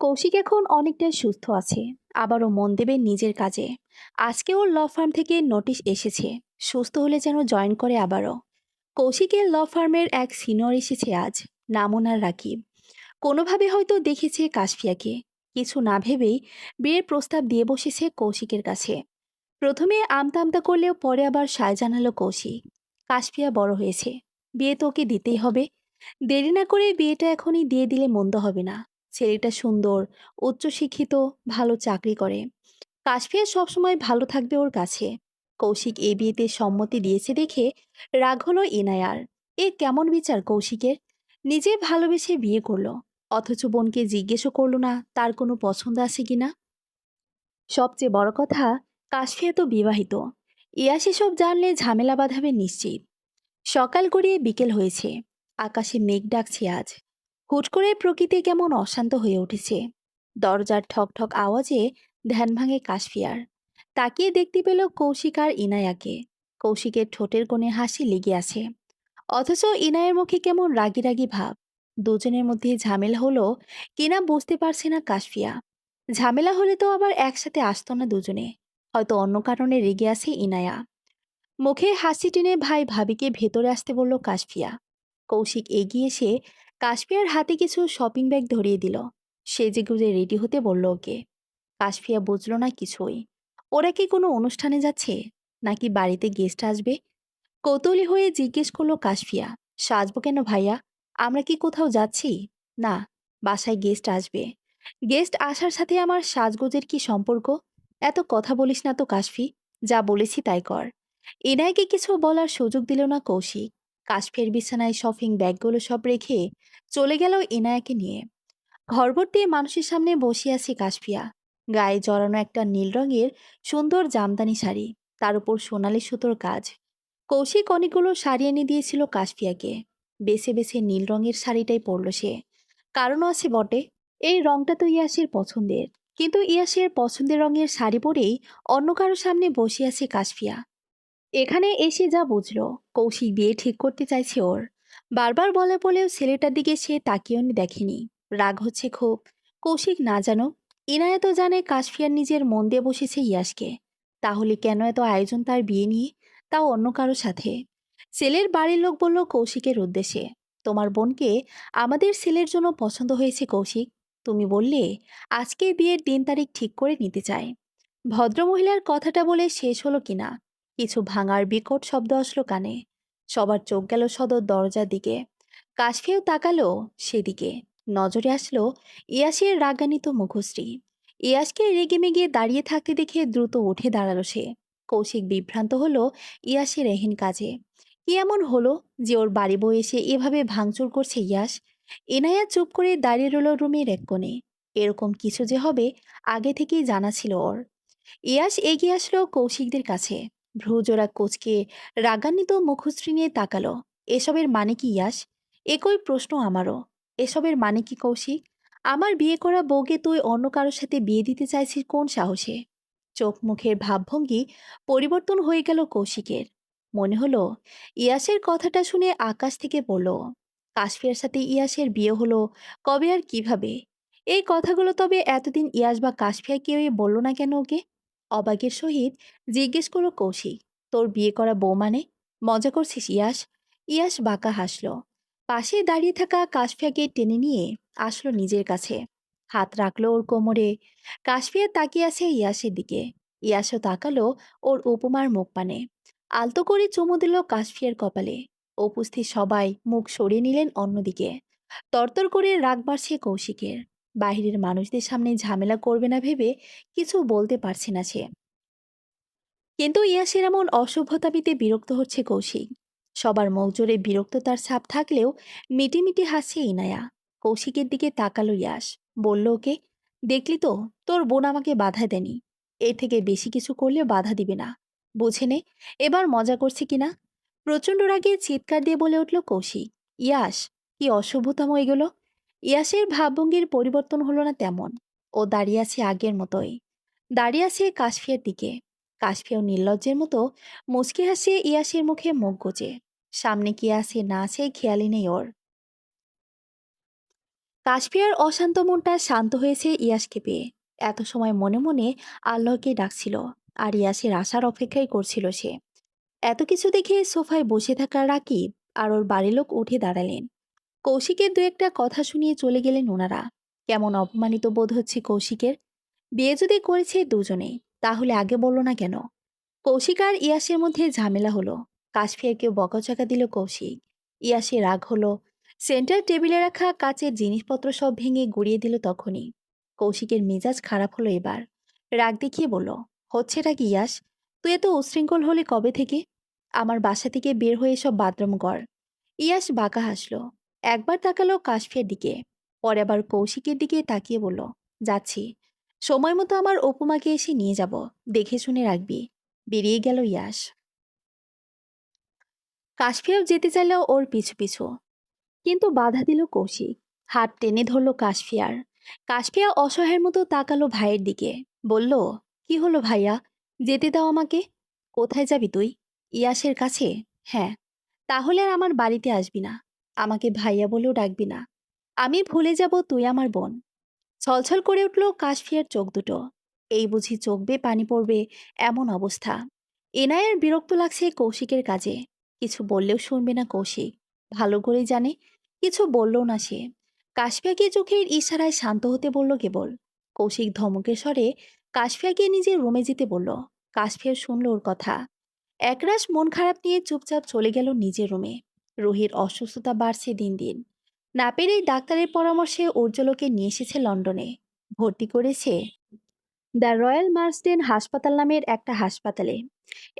কৌশিক এখন অনেকটাই সুস্থ আছে। আবারও মন দেবে নিজের কাজে। আজকে ওর ল ফার্ম থেকে নোটিশ এসেছে, সুস্থ হলে যেন জয়েন করে আবারও। কৌশিকের ল ফার্মের এক সিনিয়র এসেছে আজ, নাম ওনার রাকিব। কোনোভাবে হয়তো দেখেছে কাশফিয়াকে, কিছু না ভেবেই বিয়ের প্রস্তাব দিয়ে বসেছে কৌশিকের কাছে। প্রথমে আমতা আমতা করলেও পরে আবার সায় জানালো কৌশিক। কাশফিয়া বড় হয়েছে, বিয়ে তো ওকে দিতেই হবে। দেরি না করে বিয়েটা এখনই দিয়ে দিলে মন্দ হবে না। ছেলেটা সুন্দর, উচ্চশিক্ষিত, ভালো চাকরি করে। কাশফিয়া সবসময় ভালো থাকবে ওর কাছে। কৌশিক এই বিয়েতে সম্মতি দিয়েছে দেখে রাগ হলো ইনায়ার। এ কেমন বিচার কৌশিকের! নিজে ভালোবেসে বিয়ে করলো, অথচ বোনকে জিজ্ঞেসও করলো না তার কোনো পছন্দ আছে কিনা। সবচেয়ে বড় কথা, কাশফিয়া তো বিবাহিত। ইয়াস এসব জানলে ঝামেলা বাঁধাবে নিশ্চিত। সকাল গড়িয়ে বিকেল হয়েছে, আকাশে মেঘ ডাকছে আজ। হুট করে প্রকৃতি কেমন অশান্ত হয়ে উঠেছে। দরজার ঠক ঠক আওয়াজে ধ্যান ভাঙে কাশফিয়ার। তাকিয়ে দেখতে পেল কৌশিক আর ইনায়াকে। কৌশিকের ঠোঁটের কোণে হাসি লেগে আছে, অথচ ইনায়ের মুখে কেমন রাগী রাগী ভাব। দুজনের মধ্যে ঝামেলা হলো কিনা বুঝতে পারছে না কাশফিয়া। ঝামেলা হলে তো আবার একসাথে আসতো না দুজনে, হয়তো অন্য কারণে রেগে আছে ইনায়া। মুখে হাসি টেনে ভাই ভাবিকে ভেতরে আসতে বলল কাশফিয়া। কৌশিক এগিয়ে এসে কাশফিয়ার হাতে কিছু শপিং ব্যাগ ধরিয়ে দিল। সেজে গুজে রেডি হতে বলল ওকে। কাশফিয়া বুঝল না কিছুই। ওরা কি কোনো অনুষ্ঠানে যাচ্ছে, নাকি বাড়িতে গেস্ট আসবে? কৌতূহলী হয়ে জিজ্ঞেস করলো কাশফিয়া, সাজবো কেন ভাইয়া? আমরা কি কোথাও যাচ্ছি? না, বাসায় গেস্ট আসবে। গেস্ট আসার সাথে আমার সাজগোজের কি সম্পর্ক? এত কথা বলিস না তো কাশফি, যা বলেছি তাই কর। এনায়কে কিছু বলার সুযোগ দিল না কৌশিক। কাশফিয়ার বিছানায় শপিং ব্যাগগুলো সব রেখে চলে গেল ইনায়াকে নিয়ে। ঘরভর্তি মানুষের সামনে বসে আছে কাশফিয়া। গায়ে জড়ানো একটা নীল রঙের সুন্দর জামদানি শাড়ি, তার উপর সোনালি সুতোর কাজ। কৌশিক অনেকগুলো শাড়ি এনে দিয়েছিল কাশফিয়াকে। বেছে বেছে নীল রঙের শাড়িটাই পরল সে। কারণও আছে বটে, এই রংটা তো ইয়াসের পছন্দের। কিন্তু ইয়াসের পছন্দের রঙের শাড়ি পরেই অন্য কারো সামনে বসে আছে কাশফিয়া। এখানে এসে যা বুঝলো, কৌশিক বিয়ে ঠিক করতে চাইছে ওর। বারবার বলে বলেও ছেলেটার দিকে সে তাকিয়েও দেখেনি। রাগ হচ্ছে খুব। কৌশিক না জানো, ইনায়া তো জানে কাশফিয়ার নিজের মন দিয়ে বসেছে ইয়াসকে। তাহলে কেন এত আয়োজন তার বিয়ে নিয়ে, তাও অন্য কারো সাথে? ছেলের বাড়ির লোক বলল কৌশিকের উদ্দেশ্যে, তোমার বোনকে আমাদের ছেলের জন্য পছন্দ হয়েছে কৌশিক। তুমি বললে আজকে বিয়ের দিন তারিখ ঠিক করে নিতে চাই। ভদ্রমহিলার কথাটা বলে শেষ হলো কিনা, কিছু ভাঙার বিকট শব্দ আসলো কানে। সবার চোখ গেল সদর দরজার দিকে। কাশফিয়াও তাকালো সেদিকে। নজরে আসলো ইয়াসের রাগান্বিত মুখশ্রী। ইয়াসকে রেগেমেগে দাঁড়িয়ে থাকতে দেখে দ্রুত উঠে দাঁড়ালো সে। কৌশিক বিভ্রান্ত হলো ইয়াসের এহেন কাজে। কি এমন হলো যে ওর বাড়ি বউ এসে এভাবে ভাঙচুর করছে ইয়াস? এনায়া চুপ করে দাঁড়িয়ে রইল রুমের এক কোণে। এরকম কিছু যে হবে আগে থেকেই জানা ছিল ওর। ইয়াস এগিয়ে আসলো কৌশিকদের কাছে। ভ্রুজোড়া কোচকে রাগান্বিত মুখশ্রী নিয়ে তাকালো। এসবের মানে কি ইয়াস? একই প্রশ্ন আমারও। এসবের মানে কি কৌশিক? আমার বিয়ে করা বউকে তুই অন্য কারোর সাথে বিয়ে দিতে চাইছিস কোন সাহসে? চোখ মুখের ভাবভঙ্গি পরিবর্তন হয়ে গেল কৌশিকের। মনে হলো ইয়াসের কথাটা শুনে আকাশ থেকে পড়ল। কাশফিয়ার সাথে ইয়াসের বিয়ে হলো কবে আর কিভাবে? এই কথাগুলো তবে এতদিন ইয়াস বা কাশফিয়া কেউই বলল না কেন ওকে? অবাকের সহিত জিজ্ঞেস করলো কৌশিক, তোর বিয়ে করা বউ মানে? মজা করছিস ইয়াস? ইয়াস বাঁকা হাসলো। পাশে দাঁড়িয়ে থাকা কাশফিয়াকে টেনে নিয়ে আসলো নিজের কাছে। হাত রাখলো ওর কোমরে। কাশফিয়া তাকিয়ে আছে ইয়াসের দিকে। ইয়াসও তাকালো ওর উপমার মুখ পানে। আলতো করে চুমু দিল কাশফিয়ার কপালে। উপস্থিত সবাই মুখ সরিয়ে নিলেন অন্যদিকে। তরতর করে রাগ বাড়ছে কৌশিকের। বাইরের মানুষদের সামনে ঝামেলা করবে না ভেবে কিছু বলতে পারছে না সে। কিন্তু ইয়াসের এমন অসভ্যতামিতে বিরক্ত হচ্ছে কৌশিক। সবার মুখ জুড়ে বিরক্ততার ছাপ থাকলেও মিটিমিটি হাসছে ইনায়া। কৌশিকের দিকে তাকালো ইয়াস, বলল ওকে, দেখলি তো, তোর বোন আমাকে বাধা দেয়নি। এর থেকে বেশি কিছু করলে বাধা দিবে না, বুঝে নে। এবার মজা করছে কিনা। প্রচণ্ড রাগে চিৎকার দিয়ে বলে উঠল কৌশিক, ইয়াস, কি অসভ্যতাম এগুলো! ইয়াসের ভাবভঙ্গির পরিবর্তন হলো না তেমন। ও দাঁড়িয়ে আছে আগের মতোই। দাঁড়িয়ে আছে কাশফিয়ার দিকে। কাশফিয়াও নির্লজ্জের মতো মুচকি হাসিয়ে ইয়াসের মুখে মুখ গুজে। সামনে কি আছে না আছে খেয়ালই নেই ওর। কাশফিয়ার অশান্ত মনটা শান্ত হয়েছে ইয়াসকে পেয়ে। এত সময় মনে মনে আল্লাহকে ডাকছিল, আর ইয়াসের আসার অপেক্ষাই করছিল সে। এত কিছু দেখে সোফায় বসে থাকা রাকিব আর ওর বাড়ির লোক উঠে দাঁড়ালেন। কৌশিকের দু একটা কথা শুনিয়ে চলে গেলেন ওনারা। কেমন অপমানিত বোধ হচ্ছে কৌশিকের। বিয়ে যদি করেছে দুজনেই, তাহলে আগে বলল না কেন? কৌশিক আর ইয়াসের মধ্যে ঝামেলা হলো। কাশফিয়াকে বকাঝকা দিল কৌশিক। ইয়াসে রাগ হলো। সেন্টার টেবিলে রাখা কাচের জিনিসপত্র সব ভেঙে গুড়িয়ে দিল তখনই। কৌশিকের মেজাজ খারাপ হলো এবার। রাগ দেখিয়ে বলল, হচ্ছেটা কি ইয়াস? তুই এত উশৃঙ্খল হলে কবে থেকে? আমার বাসা থেকে বের হয়ে সব বাথরুম কর। ইয়াস বাঁকা হাসলো। একবার তাকালো কাশফিয়ার দিকে, পরে আবার কৌশিকের দিকে তাকিয়ে বলল, যাচ্ছি। সময় মতো আমার অপুমাকে এসে নিয়ে যাব। দেখে শুনে রাখবি। বেরিয়ে গেল ইয়াস। কাশফিয়াও যেতে চাইল ওর পিছু পিছু, কিন্তু বাধা দিল কৌশিক। হাত টেনে ধরল কাশফিয়ার। কাশফিয়া অসহায়ের মতো তাকালো ভাইয়ের দিকে। বলল, কি হলো ভাইয়া? যেতে দাও আমাকে। কোথায় যাবি তুই? ইয়াসের কাছে। হ্যাঁ। তাহলে আর আমার বাড়িতে আসবি না। আমাকে ভাইয়া বলেও ডাকবি না। আমি ভুলে যাব তুই আমার বোন। ছলছল করে উঠল কাশফিয়ার চোখ দুটো। এই বুঝি চোখ বেয়ে পানি পড়বে, এমন অবস্থা। এনায়ের বিরক্ত লাগছে কৌশিকের কাজে। কিছু বললেও শুনবে না কৌশিক। ভালো করেই জানে। কিছু বললও না সে। কাশফিয়াকে চোখের ইশারায় শান্ত হতে বলল কেবল। কৌশিক ধমকের স্বরে কাশফিয়াকে নিজের রুমে যেতে বলল। কাশফিয়া শুনল ওর কথা। একরাশ মন খারাপ নিয়ে চুপচাপ চলে গেল নিজের রুমে। রুহির অসুস্থতা বাড়ছে দিন দিন। না পেরেই ডাক্তারের পরামর্শে উজ্জ্বলকে নিয়ে এসেছে লন্ডনে। ভর্তি করেছে দ্য রয়্যাল মার্সডেন হাসপাতাল নামের একটা হাসপাতালে।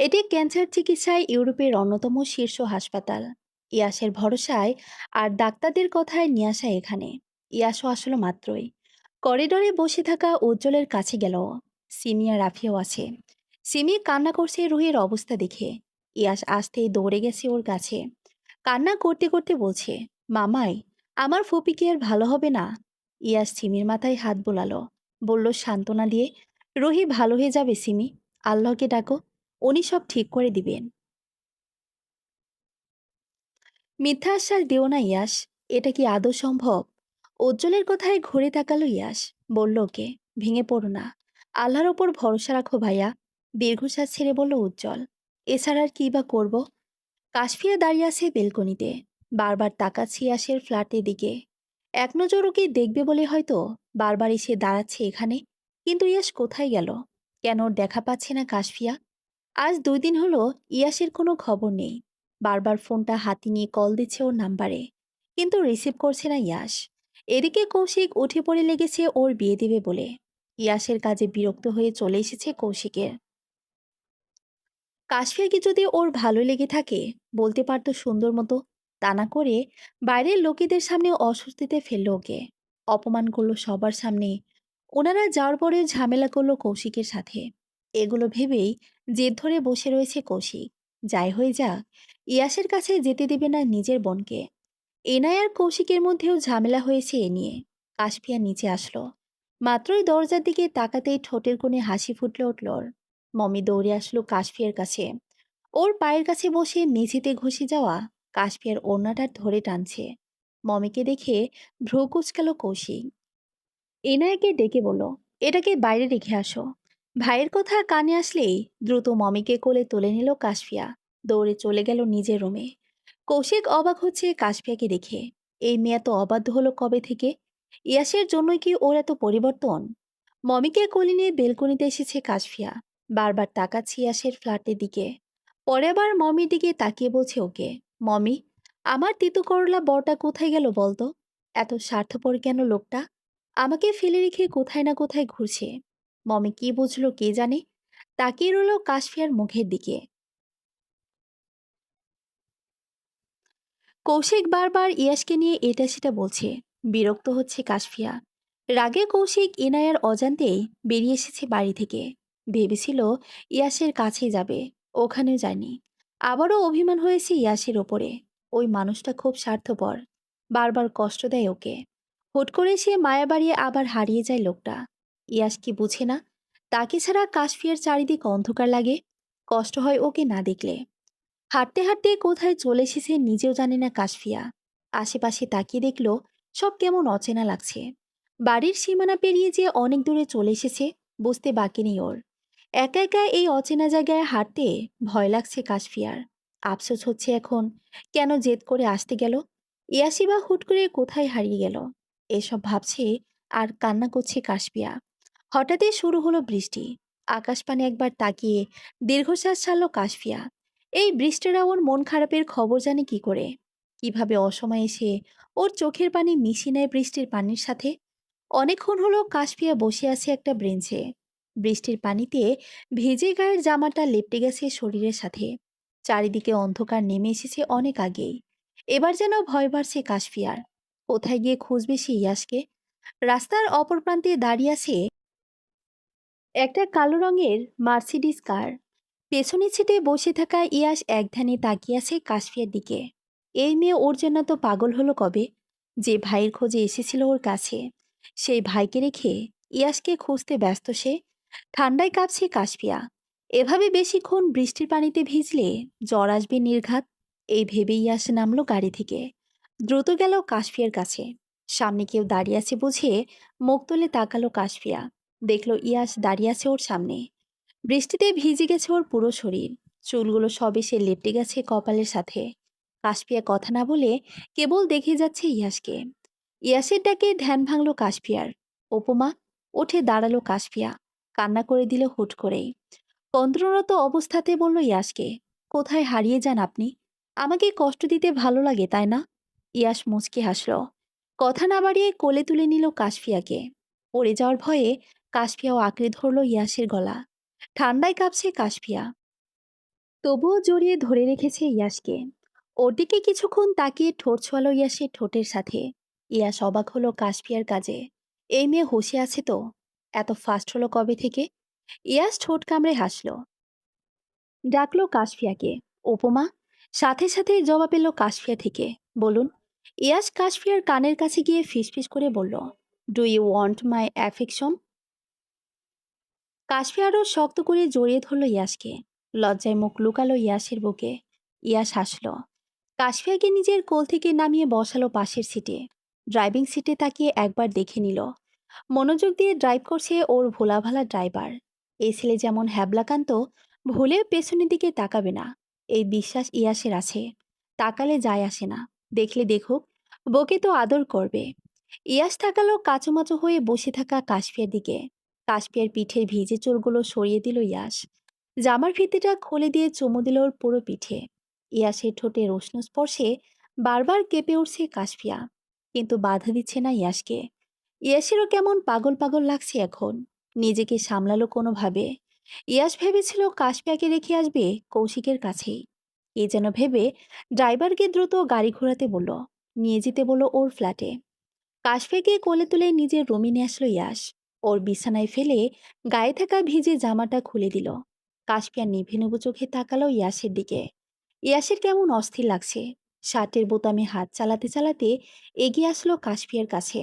এটি ক্যান্সার চিকিৎসায় ইউরোপের অন্যতম শীর্ষ হাসপাতাল। ইয়াসের ভরসায় আর ডাক্তারদের কথায় নিয়ে আসা এখানে। ইয়াসও আসলো মাত্রই। করিডোরে বসে থাকা উজ্জ্বলের কাছে গেল ও। সিমি আর রাফিও আছে। সিমি কান্না করছে রুহির অবস্থা দেখে। ইয়াস আসতেই দৌড়ে গেছে ওর কাছে। কান্না করতে করতে বলছে, মামাই, আমার ফুপি কি আর ভালো হবে না? ইয়াস সিমির মাথায় হাত বোলালো। বলল সান্ত্বনা দিয়ে, রুহি ভালো হয়ে যাবে সিমি। আল্লাহকে ডাকো, উনি সব ঠিক করে দিবেন। মিথ্যা আশ্বাস দিও না ইয়াস। এটা কি আদৌ সম্ভব? উজ্জ্বলের কথায় ঘুরে তাকালো ইয়াস। বলল ওকে, ভেঙে পড়ো না। আল্লাহর ওপর ভরসা রাখো ভাইয়া। দীর্ঘশ্বাস ছেড়ে বলল উজ্জ্বল। এছাড়া আর কি বা করব? কাশফিয়া দাঁড়িয়ে আছে বেলকনিতে। বারবার তাকাচ্ছে ইয়াসের ফ্ল্যাটের দিকে। এক নজর ওকে দেখবে বলে হয়তো বারবার এসে দাঁড়াচ্ছে এখানে। কিন্তু ইয়াস কোথায় গেল? কেন ওর দেখা পাচ্ছে না কাশফিয়া? আজ 2 দিন হলো ইয়াসের কোনো খবর নেই। বারবার ফোনটা হাতে নিয়ে কল দিচ্ছে ওর নাম্বারে, কিন্তু রিসিভ করছে না ইয়াস। এদিকে কৌশিক উঠে পড়ে লেগেছে ওর বিয়ে দেবে বলে। ইয়াসের কাজে বিরক্ত হয়ে চলে এসেছে কৌশিকের। কাশফিয়াকে যদি ওর ভালো লেগে থাকে, বলতে পারতো সুন্দর মতো। তা না করে বাইরের লোকেদের সামনে অস্বস্তিতে ফেললো ওকে। অপমান করলো সবার সামনে। ওনারা যাওয়ার পরে ঝামেলা করলো কৌশিকের সাথে। এগুলো ভেবেই জেদ ধরে বসে রয়েছে কৌশিক। যাই হয়ে যাক, ইয়াসের কাছে যেতে দেবে না নিজের বোনকে। এনায় আর কৌশিকের মধ্যেও ঝামেলা হয়েছে এ নিয়ে। কাশফিয়া নিচে আসলো। মাত্রই দরজার দিকে তাকাতেই ঠোঁটের কোণে হাসি ফুটলে উঠল ওর। মমি দৌড়ে আসলো কাশফিয়ার কাছে। ওর পায়ের কাছে বসে মেঝেতে ঘষে যাওয়া কাশফিয়ার ওড়নাটা ধরে টানছে। মমিকে দেখে ভ্রু কুচকালো কৌশিক। এনায়াকে ডেকে বলল, এটাকে বাইরে রেখে আসো। ভাইয়ের কথা কানে আসলেই দ্রুত মমিকে কোলে তুলে নিল কাশফিয়া। দৌড়ে চলে গেল নিজের রুমে। কৌশিক অবাক হচ্ছে কাশফিয়াকে দেখে। এই মেয়ে তো অবাধ্য হলো কবে থেকে? ইয়াসের জন্যই কি ওর এত পরিবর্তন? মমিকে কোলে নিয়ে বেলকনিতে এসেছে কাশফিয়া। বারবার তাকাচ্ছে ইয়াসের ফ্ল্যাটের দিকে। পরে আবার মমির দিকে তাকিয়ে বলছে ওকে, মমি, আমার তিতু করলা বরটা কোথায় গেল বলতো? এত স্বার্থপর কেন লোকটা? আমাকে ফেলে রেখে কোথায় না কোথায় ঘুরছে। মমি কি বুঝলো কে জানে। তাকিয়ে রইল কাশফিয়ার মুখের দিকে। কৌশিক বারবার ইয়াসকে নিয়ে এটা সেটা বলছে। বিরক্ত হচ্ছে কাশফিয়া। রাগে কৌশিক ইনায়ার অজান্তেই বেরিয়ে এসেছে বাড়ি থেকে। ভেবেছিল ইয়াসের কাছে যাবে, ওখানেও যায়নি। আবারও অভিমান হয়েছে ইয়াসের ওপরে। ওই মানুষটা খুব স্বার্থপর। বারবার কষ্ট দেয় ওকে। হুট করে সে মায়া বাড়িয়ে আবার হারিয়ে যায় লোকটা। ইয়াস কি বুঝে না? তাকে ছাড়া কাশফিয়ার চারিদিক অন্ধকার লাগে। কষ্ট হয় ওকে না দেখলে। হাঁটতে হাঁটতে কোথায় চলে এসেছে নিজেও জানে না কাশফিয়া। আশেপাশে তাকিয়ে দেখল সব কেমন অচেনা লাগছে। বাড়ির সীমানা পেরিয়ে যে অনেক দূরে চলে এসেছে বুঝতে বাকি নেই ওর। একা একা এই অচেনা জায়গায় হাঁটতে ভয় লাগছে কাশফিয়ার। আফসোস হচ্ছে এখন কেন জেদ করে আসতে গেল। ইয়াসি বা হুট করে কোথায় হারিয়ে গেল এসব ভাবছে আর কান্না করছে কাশফিয়া। হঠাৎই শুরু হলো বৃষ্টি। আকাশ পানে একবার তাকিয়ে দীর্ঘশ্বাস ছাড়ল কাশফিয়া। এই বৃষ্টিরা ওর মন খারাপের খবর জানে কি করে? কিভাবে অসময়ে এসে ওর চোখের পানি মিশিয়ে নেয় বৃষ্টির পানির সাথে। অনেকক্ষণ হলো কাশফিয়া বসে আছে একটা ব্রেঞ্চে। বৃষ্টির পানিতে ভিজে গায়ের জামাটা লেপটে গেছে শরীরের সাথে। চারিদিকে অন্ধকার নেমে এসেছে অনেক আগেই। এবার যেন ভয় বাড়ছে কাশফিয়ার। কোথায় গিয়ে খুঁজবে সে ইয়াসকে? রাস্তার অপর প্রান্তে দাঁড়িয়ে আছে একটা কালো রঙের মার্সিডিজ কার। পেছনে ছিটে বসে থাকা ইয়াস একধানে তাকিয়ে আছে কাশফিয়ার দিকে। এই মেয়ে ওর জন্য তো পাগল হলো কবে। যে ভাইয়ের খোঁজে এসেছিল ওর কাছে, সেই ভাইকে রেখে ইয়াসকে খুঁজতে ব্যস্ত সে। ঠান্ডায় কাঁপছে কাশফিয়া। এভাবে বেশিক্ষণ বৃষ্টির পানিতে ভিজলে জ্বর আসবে নির্ঘাত। এই ভেবে ইয়াস নামলো গাড়ি থেকে। দ্রুত গেল কাশফিয়ার কাছে। সামনে কেউ দাঁড়িয়ে আছে বুঝে মুখ তুলে তাকালো কাশফিয়া। দেখলো ইয়াস দাঁড়িয়ে আছে ওর সামনে। বৃষ্টিতে ভিজে গেছে ওর পুরো শরীর। চুলগুলো সবে সে লেপটে গেছে কপালের সাথে। কাশফিয়া কথা না বলে কেবল দেখে যাচ্ছে ইয়াসকে। ইয়াসের ডাকে ধ্যান ভাঙল কাশফিয়ার। উপমা। উঠে দাঁড়ালো কাশফিয়া। কান্না করে দিল হুট করেই। তন্দ্ররত অবস্থাতে বলল ইয়াসকে, কোথায় হারিয়ে যান আপনি? আমাকে কষ্ট দিতে ভালো লাগে তাই না? ইয়াস মুচকি হাসল। কথা না বাড়িয়ে কোলে তুলে নিল কাশফিয়াকে। পড়ে যাওয়ার ভয়ে কাশফিয়াও আঁকড়ে ধরল ইয়াসের গলা। ঠান্ডায় কাঁপছে কাশফিয়া। তবুও জড়িয়ে ধরে রেখেছে ইয়াসকে। ওর দিকে কিছুক্ষণ তাকিয়ে ঠোঁট ছোয়ালো ইয়াসের ঠোঁটের সাথে। ইয়াস অবাক হলো কাশফিয়ার কাজে। এই মেয়ে হুঁশে আছে তো? এত ফাস্ট হলো কবে থেকে? ইয়াস ঠোঁট কামড়ে হাসল। ডাকলো কাশফিয়াকে। উপমা। সাথে সাথে জবাব এলো কাশফিয়া থেকে। বলুন। ইয়াস কাশফিয়ার কানের কাছে গিয়ে ফিসফিস করে বলল, do you want my affection? Kashfi আরও শক্ত করে জড়িয়ে ধরল ইয়াসকে। লজ্জায় মুখ লুকালো ইয়াসের বুকে। ইয়াস হাসল। কাশফিয়াকে নিজের কোল থেকে নামিয়ে বসালো পাশের সিটে। ড্রাইভিং সিটে তাকিয়ে একবার দেখে নিল। মনোযোগ দিয়ে ড্রাইভ করছে ওর ভোলাভালা ড্রাইভার। এই ছেলে যেমন হ্যাবলাকান্ত, ভুলেও পেছনের দিকে তাকাবে না। এই বিশ্বাস ইয়াসের আছে। তাকালে যায় আসে না। দেখলে দেখুক, বকে তো আদর করবে। ইয়াস তাকালো কাচুমাচু হয়ে বসে থাকা কাশফিয়ার দিকে। কাশফিয়ার পিঠের ভিজে চুলগুলো সরিয়ে দিল ইয়াস। জামার ফিতেটা খুলে দিয়ে চুমু দিল ওর পুরো পিঠে। ইয়াসের ঠোঁটের উষ্ণ স্পর্শে বারবার কেঁপে উঠছে কাশফিয়া। কিন্তু বাধা দিচ্ছে না ইয়াসকে। ইয়াসেরও কেমন পাগল পাগল লাগছে এখন। নিজেকে সামলালো কোনোভাবে। ইয়াস ভেবেছিল কাশফিয়াকে রেখে আসবে কৌশিকের কাছেই। এ যেন ভেবে ড্রাইভারকে দ্রুত গাড়ি ঘোরাতে বলল। নিয়ে যেতে বলল ওর ফ্ল্যাটে। কাশফিয়াকে কোলে তুলে নিজের রুমে নিয়ে আসলো ইয়াস। ওর বিছানায় ফেলে গায়ে থাকা ভিজে জামাটা খুলে দিল। কাশফিয়া নিভে নেবু চোখে তাকালো ইয়াসের দিকে। ইয়াসের কেমন অস্থির লাগছে। শার্টের বোতামে হাত চালাতে চালাতে এগিয়ে আসলো কাশফিয়ার কাছে।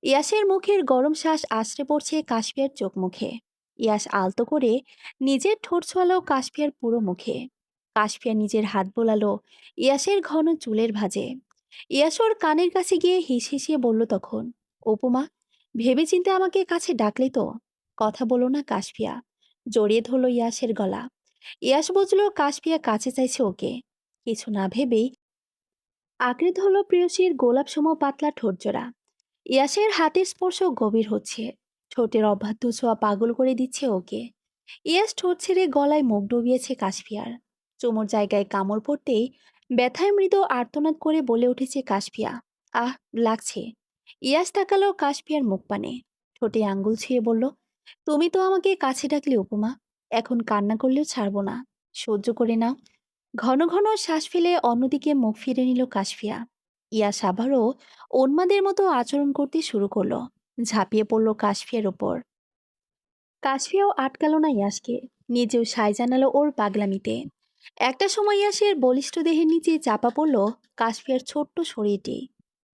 ইয়াসের মুখের গরম শ্বাস আছড়ে পড়ছে কাশফিয়ার চোখ মুখে। ইয়াস আলতো করে নিজের ঠোঁট ছোঁয়ালো কাশফিয়ার পুরো মুখে। কাশফিয়া নিজের হাত বোলালো ইয়াসের ঘন চুলের ভাঁজে। ইয়াস ওর কানের কাছে গিয়ে হিসিয়ে বলল তখন, উপমা, ভেবেচিন্তে আমাকে কাছে ডাকলে তো? কথা বলো না কাশফিয়া। জড়িয়ে ধরল ইয়াসের গলা। ইয়াস বুঝলো কাশফিয়া কাছে চাইছে ওকে। কিছু না ভেবেই আঁকড়ে ধরল প্রেয়সীর গোলাপ সম পাতলা ঠোঁটজোড়া। ইয়াসের হাতের স্পর্শ গভীর হচ্ছে। ঠোঁটের অবাধ্য ছোঁয়া পাগল করে দিচ্ছে ওকে। ইয়াস ঠোঁট ছেড়ে গলায় মুখ ডুবিয়েছে কাশফিয়ার। চোমর জায়গায় কামড় পড়তেই ব্যথায় মৃদু আর্তনাদ করে বলে উঠেছে কাশফিয়া, আহ, লাগছে। ইয়াস তাকালো কাশফিয়ার মুখ পানে। ঠোঁটে আঙ্গুল ছুঁয়ে বলল, তুমি তো আমাকে কাছে ডাকলে উপমা। এখন কান্না করলেও ছাড়বো না। সহ্য করে নাও। ঘন ঘন শ্বাস ফেলে অন্যদিকে মুখ ফিরে নিল কাশফিয়া। ইয়াস আবারও উন্মাদের মতো আচরণ করতে শুরু করলো। ঝাঁপিয়ে পড়ল কাশফিয়ার ওপর। কাশফিয়াও আটকালো না ইয়াসকে। নিজেও সায় জানালো ওর পাগলামিতে। একটা সময় ইয়াসের বলিষ্ঠ দেহের নিচে চাপা পড়ল কাশফিয়ার ছোট্ট শরীরটি।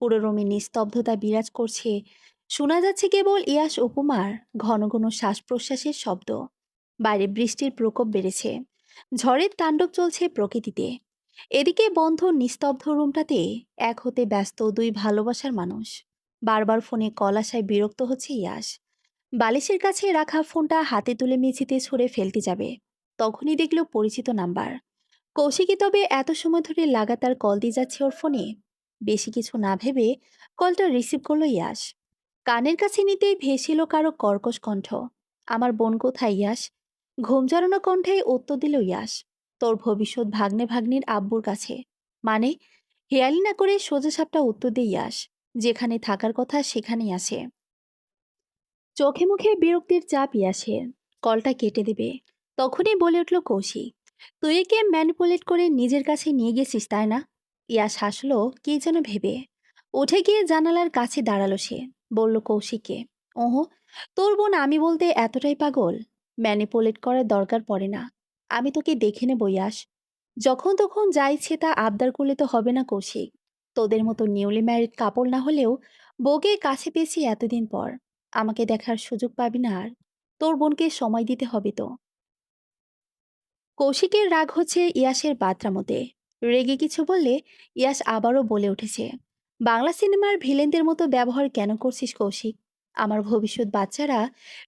পুরো রুমে নিস্তব্ধতা বিরাজ করছে। শোনা যাচ্ছে কেবল ইয়াস উপমার ঘন ঘন শ্বাস প্রশ্বাসের শব্দ। বাইরে বৃষ্টির প্রকোপ বেড়েছে। ঝড়ের তাণ্ডব চলছে প্রকৃতিতে। এদিকে বন্ধ নিস্তব্ধ রুমটাতে এক হতে ব্যস্ত দুই ভালোবাসার মানুষ। বারবার ফোনে কল আসায় বিরক্ত হচ্ছে ইয়াশ। বালিশের কাছে রাখা ফোনটা হাতে তুলে মেঝেতে ছুঁড়ে ফেলতে যাবে, তখনই দেখলো পরিচিত নাম্বার। কৌশিকী তবে এত সময় ধরে লাগাতার কল দিয়ে যাচ্ছে ওর ফোনে। বেশি কিছু না ভেবে কলটা রিসিভ করলো ইয়াশ। কানের কাছে নিতেই ভেসিল কারো কর্কশ কণ্ঠ। আমার বোন কোথায় ইয়াশ? ঘুম জড়ানো কণ্ঠে উত্তর দিল ইয়াশ। তোর ভবিষ্যৎ ভাগ্নে ভাগ্নির আব্বুর কাছে। মানে? হেয়ালি না করে সোজা সাপটা উত্তর দিয়ে ইয়াশ। যেখানে থাকার কথা সেখানেই আসে। চোখে মুখে বিরক্তির চাপ ইয়াসের। কলটা কেটে দেবে, তখনই বলে উঠল কৌশিক, তুই একে ম্যানিপুলেট করে নিজের কাছে নিয়ে গেছিস তাই না? ইয়াস হাসলো কি যেন ভেবে। উঠে গিয়ে জানালার কাছে দাঁড়ালো সে। বলল কৌশিককে, ওহো, তোর বোন আমি বলতে এতটাই পাগল? ম্যানিপুলেট করার দরকার পড়ে না। আমি তোকে দেখে নেব ইয়াস। যখন তখন যা ইচ্ছে তা আবদার করলে তো হবে না কৌশিক। তোদের মতো নিউলি ম্যারিড কাপড় না হলেও বউকে কাছে পেয়েছি এতদিন পর। আমাকে দেখার সুযোগ পাবি না আর। তোর বোনকে সময় দিতে হবে তো। কৌশিকের রাগ হচ্ছে ইয়াসের বাতরামতে। রেগে কিছু বললে ইয়াস আবারও বলে উঠেছে, বাংলা সিনেমার ভিলেনদের মতো ব্যবহার কেন করছিস কৌশিক? আমার ভবিষ্যৎ বাচ্চারা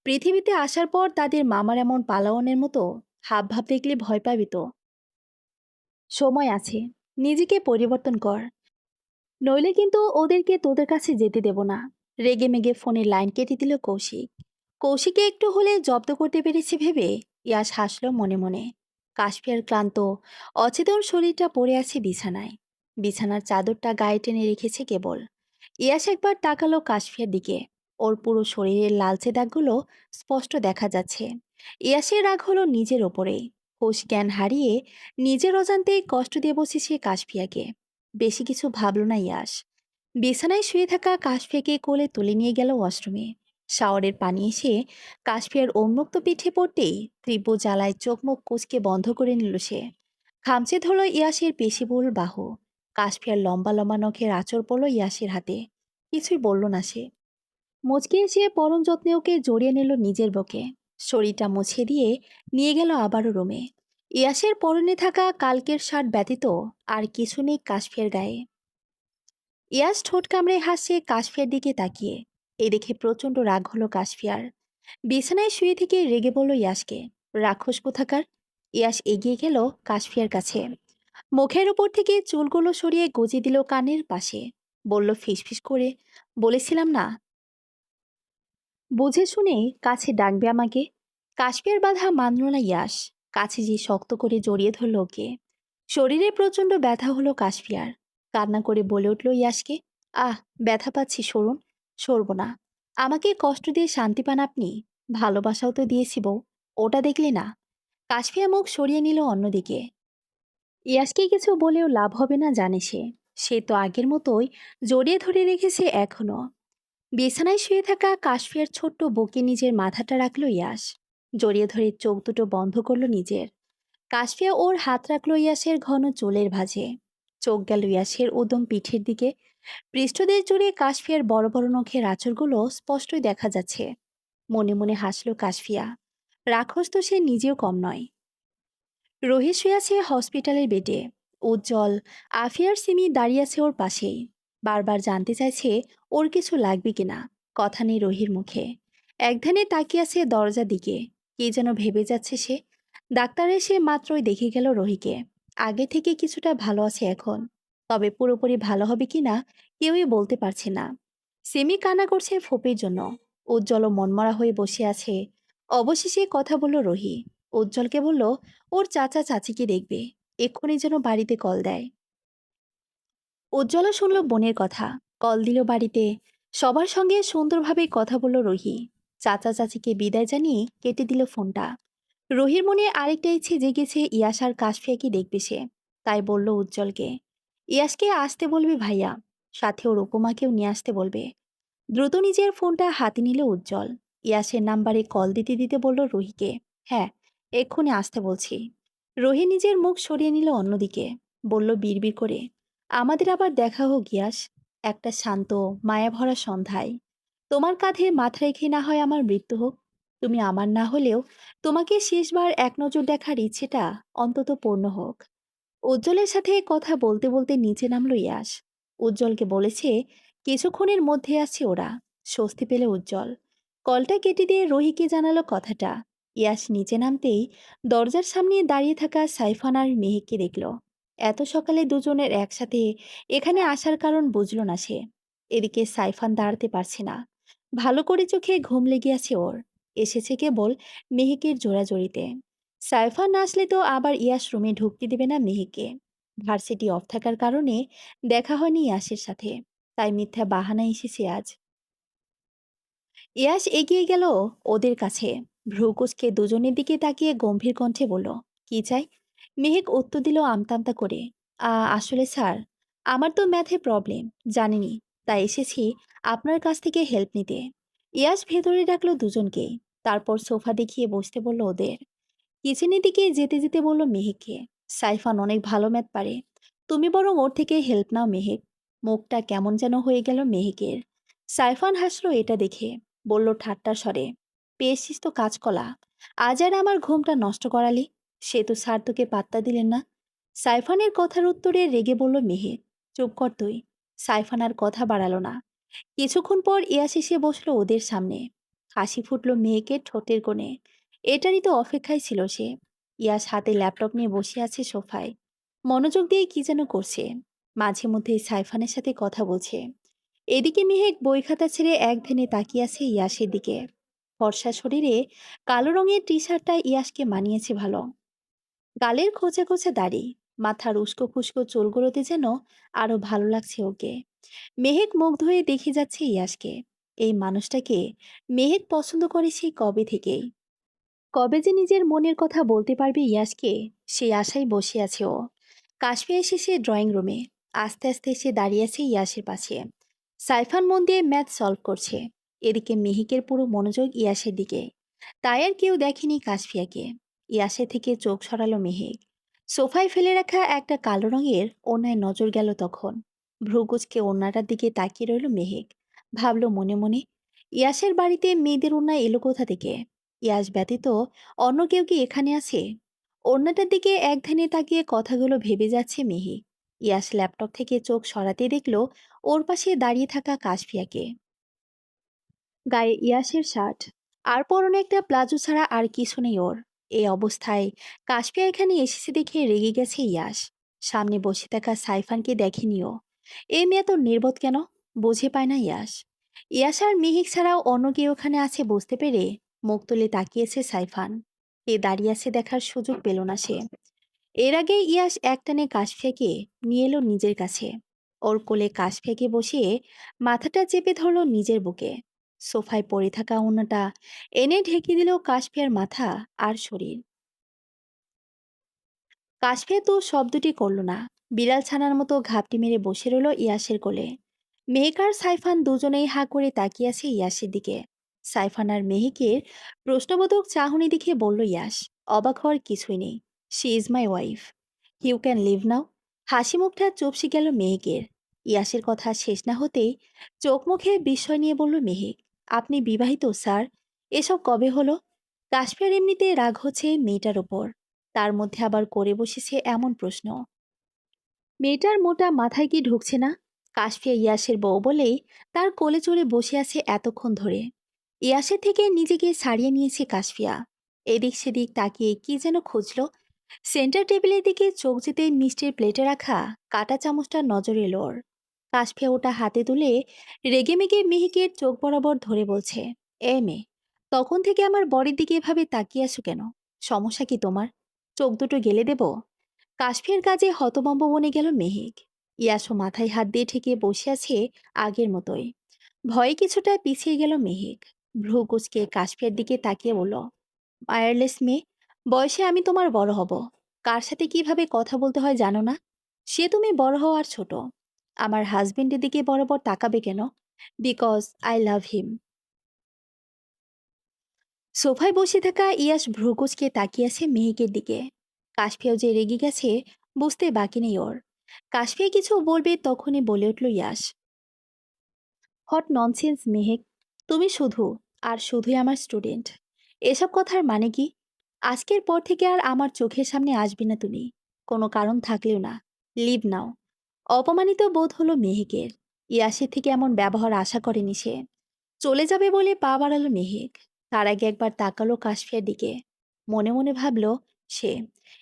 পৃথিবীতে আসার পর তাদের মামার এমন পালাওয়ানের মতো হাব ভাব দেখলে ভয় পাবি তো। সময় আছে, নিজেকে পরিবর্তন কর, নইলে কিন্তু ওদেরকে তোদের কাছে যেতে দেব না। রেগে মেগে ফোনের লাইন কেটে দিল কৌশিক। কৌশিকে একটু হলে জব্দ করতে পেরেছে ভেবে ইয়াস হাসল মনে মনে। কাশফিয়ার ক্লান্ত অচেতন শরীরটা পড়ে আছে বিছানায়। বিছানার চাদরটা গায়ে টেনে রেখেছে কেবল। ইয়াস একবার তাকালো কাশফিয়ার দিকে। ওর পুরো শরীরের লালচে দাগগুলো স্পষ্ট দেখা যাচ্ছে। ইয়াসের রাগ হলো নিজের ওপরেই। হুঁশ জ্ঞান হারিয়ে নিজের অজান্তেই কষ্ট দিয়ে বসেছে কাশফিয়াকে। বেশি কিছু ভাবল না ইয়াস। বিছানায় শুয়ে থাকা কাশফিয়াকে কোলে তুলে নিয়ে গেল ওয়াশরুমে। শাওয়ারের পানি এসে কাশফিয়ার উন্মুক্ত পিঠে পড়তেই তীব্র জ্বালায় চোখ মুখ কুচকে বন্ধ করে নিল সে। খামচে ধরল ইয়াসের পেশিবহুল বাহু। কাশফিয়ার লম্বা লম্বা নখের আঁচড় পড়ল ইয়াসের হাতে। কিছুই বলল না সে। মুচকি এসে পরম যত্নে ওকে জড়িয়ে নিল নিজের বুকে। শরীরটা মুছে দিয়ে নিয়ে গেল আবারও রুমে। ইয়াসের পরনে থাকা কালকের শার্ট ব্যতীত আর কিছু নেই কাশফিয়ার গায়ে। ইয়াস ঠোঁট কামড়ে হাসছে কাশফিয়ার দিকে তাকিয়ে। এ দেখে প্রচণ্ড রাগ হলো কাশফিয়ার। বিছানায় শুয়ে থেকে রেগে বলল ইয়াসকে, রাক্ষস কোথাকার। ইয়াস এগিয়ে গেল কাশফিয়ার কাছে। মুখের উপর থেকে চুলগুলো সরিয়ে গজিয়ে দিল কানের পাশে। বলল ফিসফিস করে, বলেছিলাম না বুঝে শুনে কাছে ডাকবে আমাকে। কাশ্মীর বাধা মানল না ইয়াস। কাছে যে শক্ত করে জড়িয়ে ধরল ওকে। শরীরে প্রচণ্ড ব্যথা হলো কাশফিয়ার। কান্না করে বলে উঠল ইয়াসকে, আহ, ব্যথা পাচ্ছি, সরুন। সরব না। আমাকে কষ্ট দিয়ে শান্তি পান আপনি? ভালোবাসাও তো দিয়েছি বউ, ওটা দেখলে না? কাশফিয়া মুখ সরিয়ে নিল অন্যদিকে। ইয়াসকে কিছু বলেও লাভ হবে না জানে সে। সে তো আগের মতোই জড়িয়ে ধরে রেখেছে এখনো। বিছানায় শুয়ে থাকা কাশফিয়ার ছোট্ট বুকে নিজের মাথাটা রাখল ইয়াস। জড়িয়ে ধরে চোখ দুটো বন্ধ করলো নিজের। কাশফিয়া ওর হাত রাখলো ইয়াসের ঘন চুলের ভাঁজে। চোখ গেল ইয়াসের উদম পিঠের দিকে। পৃষ্ঠদেশ জুড়ে কাশফিয়ার বড় বড় নখের আঁচড়গুলো স্পষ্টই দেখা যাচ্ছে। মনে মনে হাসল কাশফিয়া। রাক্ষস তো সে নিজেও কম নয়। রোহিত শুয়ে আছে হসপিটালের বেডে। উজ্জ্বল, আফিয়ার সিমি দাঁড়িয়ে আছে ওর পাশেই। বারবার জানতে চাইছে ওর কিছু লাগবে কিনা। কথা নেই রোহির মুখে। একধানে তাকিয়ে আছে দরজার দিকে। কি যেন ভেবে যাচ্ছে সে। ডাক্তার এসে মাত্রই দেখে গেল রোহিকে। আগে থেকে কিছুটা ভালো আছে এখন, তবে পুরোপুরি ভালো হবে কিনা কেউই বলতে পারছে না। সিমি কান্না করছে ফোপের জন্য। উজ্জ্বলও মনমরা হয়ে বসে আছে। অবশেষে কথা বলল রোহি। উজ্জ্বলকে বলল ওর চাচা চাচিকে দেখবে, এক্ষুনি যেন বাড়িতে কল দেয়। উজ্জ্বলা শুনল বোনের কথা। কল দিল বাড়িতে। সবার সঙ্গে সুন্দরভাবে কথা বলল রোহি। চাচা চাচিকে বিদায় জানিয়ে কেটে দিল ফোনটা। রোহির মনে আরেকটা ইচ্ছে জেগেছে, ইয়াস আর কাশফিয়াকে দেখবে সে। তাই বলল উজ্জ্বলকে, ইয়াসকে আসতে বলবে ভাইয়া, সাথে ওর উপমাকেও নিয়ে আসতে বলবে। দ্রুত নিজের ফোনটা হাতে নিল উজ্জ্বল। ইয়াসের নাম্বারে কল দিতে দিতে বলল রোহিকে, হ্যাঁ, এক্ষুনি আসতে বলছি। রোহি নিজের মুখ সরিয়ে নিল অন্যদিকে। বলল বিড়বিড় করে, আমাদের আবার দেখা হোক ইয়াস, একটা শান্ত মায়াভরা সন্ধ্যায়। তোমার কাঁধে মাথা রেখে না হয় আমার মৃত্যু হোক। তুমি আমার না হলেও তোমাকে শেষবার এক নজর দেখার ইচ্ছেটা অন্তত পূর্ণ হোক। উজ্জ্বলের সাথে কথা বলতে বলতে নিচে নামলো ইয়াশ। উজ্জ্বলকে বলেছে কিছুক্ষণের মধ্যে আসছে ওরা। স্বস্তি পেলে উজ্জ্বল। কলটা কেটে দিয়ে রোহিকে জানালো কথাটা। ইয়াশ নিচে নামতেই দরজার সামনে দাঁড়িয়ে থাকা সাইফান আর মেহেককে দেখল। এত সকালে দুজনের একসাথে এখানে আসার কারণ বুঝল না সে। এদিকে সাইফান দাঁড়াতে পারছে না। ভালো করে চোখে ঘুম লেগে আছে ওর। এসেছে কেবল মেহেকের জোড়াজড়িতে। সাইফা না আসলে তো আবার ইয়াস রুমে ঢুকতে দেবে না মেহেকে। ভার্সিটি অফ থাকার কারণে দেখা হয়নি ইয়াসের সাথে। তাই মিথ্যা বাহানা এসেছে আজ। ইয়াস এগিয়ে গেল ওদের কাছে। ভ্রুকুচকে দুজনের দিকে তাকিয়ে গম্ভীর কণ্ঠে বলল, কি চাই? মেহেক উত্তর দিল আমতা আমতা করে, আসলে স্যার, আমার তো ম্যাথে প্রবলেম, জানেনই। তাই এসেছি আপনার কাছ থেকে হেল্প নিতে। ইয়াস ভেতরে ডাকলো দুজনকে। তারপর সোফা দেখিয়ে বসতে বলল ওদের। কিচেনের দিকে যেতে যেতে বলল মেহেককে, সাইফান অনেক ভালো ম্যাথ পারে। তুমি বরং ওর থেকে হেল্প নাও মেহেক। মুখটা কেমন যেন হয়ে গেল মেহেকের। সাইফান হাসলো এটা দেখে। বলল ঠাট্টার স্বরে, পেয়েছিস তো কাজকলা। আজ আর আমার ঘুমটা নষ্ট করালি। সে তো স্যার তোকে পাত্তা দিলেন না। সাইফানের কথার উত্তরে রেগে বলল মেহেক, চুপ কর তুই। সাইফান আর কথা বাড়ালো না। কিছুক্ষণ পর ইয়াস এসে বসলো ওদের সামনে। হাসি ফুটলো মেহেকের ঠোঁটের কোণে। এটারই তো অপেক্ষায় ছিল সে। ইয়াস হাতে ল্যাপটপ নিয়ে বসে আছে সোফায়। মনোযোগ দিয়ে কি যেন করছে। মাঝে মধ্যে সাইফানের সাথে কথা বলছে। এদিকে মেহেক বই খাতা ছেড়ে এক ধ্যানে তাকিয়ে আছে ইয়াসের দিকে। ফর্সা শরীরে কালো রঙের টি শার্টটা ইয়াসকে মানিয়েছে ভালো। গালের খোঁচা খোঁচা দাড়ি, মাথার উস্কো খুস্কো চুলগুলোতে যেন আরো ভালো লাগছে ওকে। মেহেক মুগ্ধ হয়ে দেখে যাচ্ছে ইয়াসকে। এই মানুষটাকে মেহেক পছন্দ করে সেই কবে থেকেই। কবে যে নিজের মনের কথা বলতে পারবে ইয়াসকে, সেই আশায় বসে আছে ও। কাশফি এসেছে ড্রয়িং রুমে। আস্তে আস্তে এসে দাঁড়িয়ে আছে ইয়াসের পাশে। সাইফান মন দিয়ে ম্যাথ সলভ করছে। এদিকে মেহিকের পুরো মনোযোগ ইয়াসের দিকে। তাই আর কেউ দেখেনি কাশফিয়াকে। ইয়াসের থেকে চোখ সরালো মেহেক। সোফায় ফেলে রাখা একটা কালো রঙের ওড়নায় নজর গেল তখন। ভ্রুকুচকে ওড়নাটার দিকে তাকিয়ে রইল মেহেক। ভাবলো মনে মনে, ইয়াসের বাড়িতে মেয়েদের ওড়না এলো কোথা থেকে? ইয়াস ব্যতীত অন্য কেউ কি এখানে আছে? ওড়নাটার দিকে এক ধ্যানে তাকিয়ে কথাগুলো ভেবে যাচ্ছে মেহি। ইয়াস ল্যাপটপ থেকে চোখ সরাতে দেখলো ওর পাশে দাঁড়িয়ে থাকা কাশফিয়াকে। গায়ে ইয়াসের শার্ট, আর পরনে একটা প্লাজো ছাড়া আর কিছু নেই ওর। এই অবস্থায় কাশফিয়া এখানে এসেছে দেখে রেগে গেছে ইয়াস। সামনে বসে থাকা সাইফানকে দেখেনিও। এই মেয়ে তো নির্বোধ কেন? বুঝে পায় না ইয়াস। ইয়াস আর মিহিক ছাড়াও অন্য কেউ ওখানে আছে বুঝতে পেরে মুখ তুলে তাকিয়েছে সাইফান। এ দাঁড়িয়ে আছে দেখার সুযোগ পেল না সে। এর আগে ইয়াস একটানে কাশফিয়াকে নিয়ে এলো নিজের কাছে। ওর কোলে কাশফিয়াকে বসিয়ে মাথাটা চেপে ধরলো নিজের বুকে। সোফায় পড়ে থাকা ওড়নাটা এনে ঢেকে দিল কাশফিয়ার মাথা আর শরীর। কাশফিয়া তো শব্দটি করল না। বিড়াল ছানার মতো ঘাপটি মেরে বসে রইল ইয়াসের কোলে। মেহেক আর সাইফান দুজনেই হা করে তাকিয়ে আছে ইয়াসের দিকে। সাইফান আর মেহেকের প্রশ্নবোধক চাহনি দেখে বলল ইয়াস, অবাক হওয়ার কিছুই নেই। She is my wife. You can leave now. হাসি মুখটা চুপসে গেল মেহেকের। ইয়াসের কথা শেষ না হতেই চোখ মুখে বিস্ময় নিয়ে বলল মেহেক, আপনি বিবাহিত স্যার? এসব কবে হলো? কাশ্মীর এমনিতে রাগ হচ্ছে মেয়েটার ওপর। তার মধ্যে আবার করে বসেছে এমন প্রশ্ন। মেয়েটার মোটা মাথায় কি ঢুকছে না? কাশফিয়া ইয়াসের বউ বলেই তার কোলে চড়ে বসে আছে এতক্ষণ ধরে। ইয়াসের থেকে নিজেকে ছাড়িয়ে নিয়েছে কাশফিয়া। এদিক সেদিক তাকিয়ে কি যেন খুঁজল। সেন্টার টেবিলের দিকে চোখ যেতে মিষ্টির প্লেটে রাখা কাটা চামচটা নজরে এলো ওর। কাশফিয়া ওটা হাতে তুলে রেগেমেগে মেহিকের চোখ বরাবর ধরে বলছে, এ মেয়ে, তখন থেকে আমার বরের দিকে এভাবে তাকিয়ে আছো কেন? সমস্যা কি তোমার? চোখ দুটো গেলে দেব? কাশফিয়ার কাজে হতভম্ব বনে গেল মেহেক। ইয়াসও মাথায় হাত দিয়ে ঠেকে বসে আছে আগের মতোই। ভয়ে কিছুটা পিছিয়ে গেল মেহেক। ভ্রু কুচকে কাশফিয়ার দিকে তাকিয়ে বলল, ওয়্যারলেস মেয়ে, বয়সে আমি তোমার বড় হব। কার সাথে কিভাবে কথা বলতে হয় জানো না? সে তুমি বড় হও আর ছোট। আমার হাজবেন্ডের দিকে বরাবর তাকাবে কেন? বিকজ আই লাভ হিম। সোফায় বসে থাকা ইয়াস ভ্রুকুচকে তাকিয়ে আছে মেহেকের দিকে। কাশফিয়াও যে রেগে গেছে বুঝতে বাকি নেই ওর। কাশফিয়া কিছু বলবে তখনই বলে উঠল ইয়াস, হোয়াট ননসেন্স মেহেক, তুমি শুধু আর শুধুই আমার স্টুডেন্ট। এসব কথার মানে কি? আজকের পর থেকে আর আমার চোখের সামনে আসবে না তুমি। কোনো কারণ থাকলেও না। লিভ নাও। অপমানিত বোধ হলো মেহেকের। ইয়াসের থেকে এমন ব্যবহার আশা করেনি সে। চলে যাবে বলে পা বাড়ালো মেহেক। তার আগে একবার তাকালো কাশফিয়ার দিকে। মনে মনে ভাবলো সে,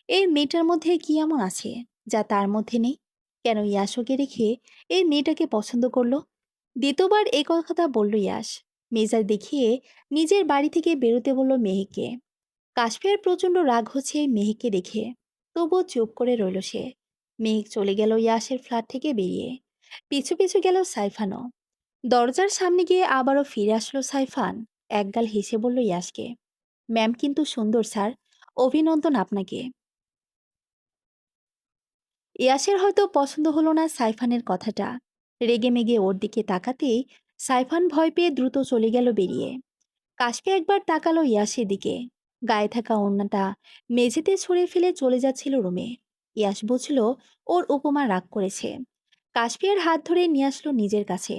এই মেয়েটার মধ্যে কি এমন আছে যা তার মধ্যে নেই? কেন ইয়াসকে রেখে এই মেয়েটাকে পছন্দ করলো? দ্বিতীয়বার এই কথা বলল ইয়াস। মেজাজ দেখিয়ে নিজের বাড়ি থেকে বেরোতে বলল মেহেককে। কাশফিয়ার প্রচণ্ড রাগ হচ্ছে এই মেহেককে দেখে। তবুও চুপ করে রইল সে। মেহেক চলে গেল ইয়াসের ফ্ল্যাট থেকে বেরিয়ে। পিছু পিছু গেল সাইফানও। দরজার সামনে গিয়ে আবারও ফিরে আসলো সাইফান। একগাল হেসে বলল ইয়াসকে, ম্যাম কিন্তু সুন্দর স্যার, অভিনন্দন আপনাকে। ইয়াসের হয়তো পছন্দ হলো না সাইফানের কথাটা। রেগে মেগে ওর দিকে তাকাতেই সাইফান ভয় পেয়ে দ্রুত চলে গেল বেরিয়ে। কাশফি একবার তাকালো ইয়াসের দিকে। গায়ে থাকা ওড়নাটা মেঝেতে ছড়িয়ে ফেলে চলে যাচ্ছিল রুমে। ইয়াস বুঝল ওর উপমা রাগ করেছে। কাশফিয়ার হাত ধরে নিয়ে আসলো নিজের কাছে।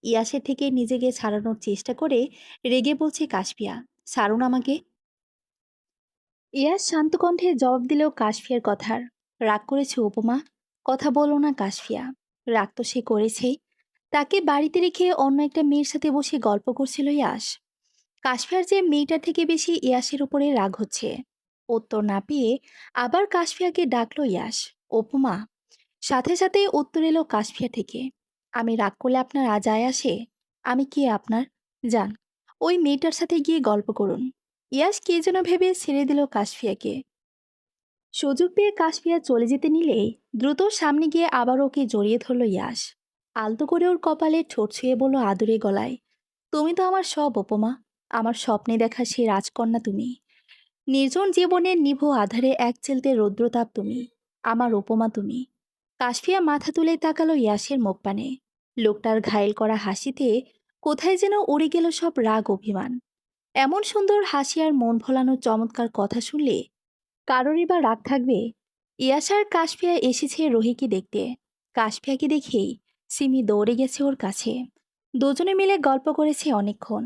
ইয়াসের থেকে নিজেকে ছাড়ানোর চেষ্টা করে রেগে বলছে কাশফিয়া, ছাড়ুন আমাকে। ইয়াস শান্ত কণ্ঠে জবাব দিলেও কাশফিয়ার কথার। রাগ করেছে উপমা? কথা বলো না কাশফিয়া। রাগ তো সে করেছেই। তাকে বাড়িতে রেখে অন্য একটা মেয়ের সাথে বসে গল্প করছিল ইয়াস। কাশফিয়ার যে মেয়েটার থেকে বেশি ইয়াসের উপরে রাগ হচ্ছে। উত্তর না পেয়ে আবার কাশফিয়াকে ডাকলো ইয়াস। উপমা। সাথে সাথে উত্তর এলো কাশফিয়া থেকে। আমি রাগ করলে আপনার যায় আসে? আমি কে আপনার? যান, ওই মেয়েটার সাথে গিয়ে গল্প করুন। ইয়াস কে যেন ভেবে ছেড়ে দিল কাশফিয়াকে। সুযোগ পেয়ে কাশফিয়া চলে যেতে নিলেই দ্রুত সামনে গিয়ে আবার ওকে জড়িয়ে ধরল ইয়াস। আলতো করে ওর কপালে ঠোঁট ছুঁয়ে বলল আদুরে গলায়, তুমি তো আমার সব উপমা। আমার স্বপ্নে দেখা সেই রাজকন্যা তুমি। নির্জন জীবনের নিভু আধারে এক চিলতে রৌদ্রতাপ তুমি। আমার উপমা তুমি। কাশফিয়া মাথা তুলে তাকালো ইয়াসের মুখ পানে। লোকটার ঘায়েল করা হাসিতে কোথায় যেন উড়ে গেল সব রাগ অভিমান। এমন সুন্দর হাসি আর মন ভোলানো চমৎকার কথা শুনলে কারোরই বা রাগ থাকবে? ইয়াস আর কাশফিয়া এসেছে রহিকে দেখতে। কাশফিয়াকে দেখেই সিমি দৌড়ে গেছে ওর কাছে। দুজনে মিলে গল্প করেছে অনেকক্ষণ।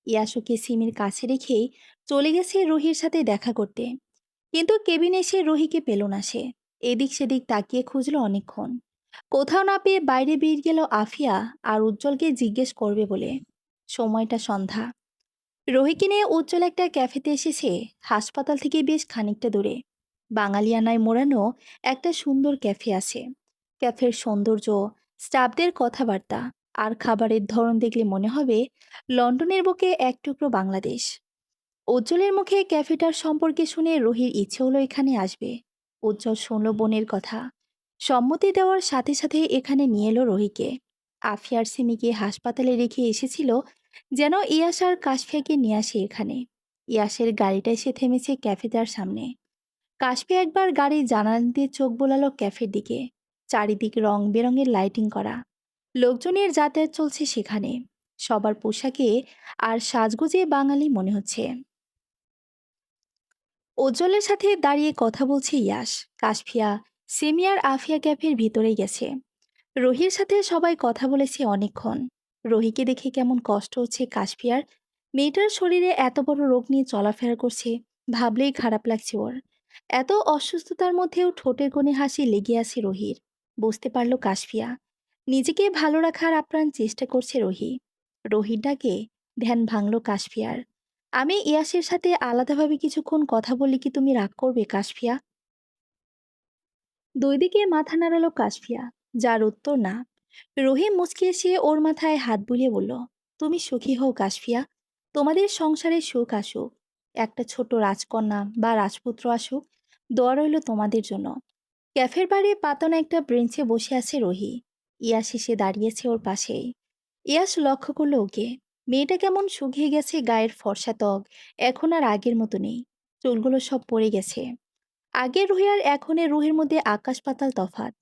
ইয়াস ওকে সিমির কাছে রেখেই চলে গেছে রহির সাথে দেখা করতে। কিন্তু কেবিনে এসে রহিকে পেল না সে। এদিক সেদিক তাকিয়ে খুঁজল অনেকক্ষণ। কোথাও না পেয়ে বাইরে বেরিয়ে গেল আফিয়া আর উজ্জ্বলকে জিজ্ঞেস করবে বলে। সময়টা সন্ধ্যা। রোহিকে নিয়ে উজ্জ্বল একটা ক্যাফেতে এসেছে, হাসপাতাল থেকে বেশ খানিকটা দূরে। বাঙালিয়ানায় মোড়ানো একটা সুন্দর ক্যাফে আছে। ক্যাফের সৌন্দর্য, স্টাফদের কথাবার্তা আর খাবারের ধরন দেখলে মনে হবে লন্ডনের বুকে এক টুকরো বাংলাদেশ। উজ্জ্বলের মুখে ক্যাফেটার সম্পর্কে শুনে রোহির ইচ্ছে হলো এখানে আসবে। উজ্জ্বল শুনল বোনের কথা। সম্মতি দেওয়ার সাথে সাথে এখানে নিয়ে এলো রোহিকে। আফিয়ার সিমিকে হাসপাতালে রেখে এসেছিল যেন ইয়াস আর কাশফিয়াকে নিয়ে আসে এখানে। ইয়াসের গাড়িটা এসে থেমেছে ক্যাফেটার সামনে। কাশফিয়া একবার গাড়ির জানালা দিয়ে চোখ বোলালো ক্যাফের দিকে। চারিদিক রং বেরঙের লাইটিং করা। লোকজনের যাতায়াত চলছে সেখানে। সবার পোশাকে আর সাজগোজে বাঙালি মনে হচ্ছে। উজ্জ্বলের সাথে দাঁড়িয়ে কথা বলছে ইয়াস। কাশফিয়া সেমিয়ার আফিয়া ক্যাফের ভিতরে গেছে। রোহির সাথে সবাই কথা বলেছে অনেকক্ষণ। রোহিকে দেখে কেমন কষ্ট হচ্ছে কাশফিয়ার। মেয়েটার শরীরে এত বড় রোগ নিয়ে চলাফেরা করছে, ভাবলেই খারাপ লাগছে ওর। এত অসুস্থতার মধ্যেও ঠোঁটের কোণে হাসি লেগে আছে রোহির। বুঝতে পারলো কাশফিয়া। নিজেকে ভালো রাখার আপ্রাণ চেষ্টা করছে রোহি। রোহির ডাকে ধ্যান ভাঙল কাশফিয়ার। আমি ইয়াসের সাথে আলাদাভাবে কিছুক্ষণ কথা বললে কি তুমি রাগ করবে কাশফিয়া? দুই দিকে মাথা নাড়ালো কাশফিয়া। যার উত্তর না। রহিম মুচকি এসে ওর মাথায় হাত বুলিয়ে বলল, তুমি সুখী হও কাশফিয়া। তোমাদের সংসারে সুখ আসুক। একটা ছোট রাজকন্যা বা রাজপুত্র আসুক। দোয়া রইল তোমাদের জন্য। ক্যাফের বাইরে পাতানো একটা ব্রেঞ্চে বসে আছে রহি। ইয়াস এসে দাঁড়িয়েছে ওর পাশেই। ইয়াস লক্ষ্য করলো ওকে। মেয়েটা কেমন শুকিয়ে গেছে, গায়ের ফর্সা ত্বক এখন আর আগের মতো নেই। চুলগুলো সব পড়ে গেছে। আগের রুহি আর এখনের রুহির মধ্যে আকাশ পাতাল তফাৎ।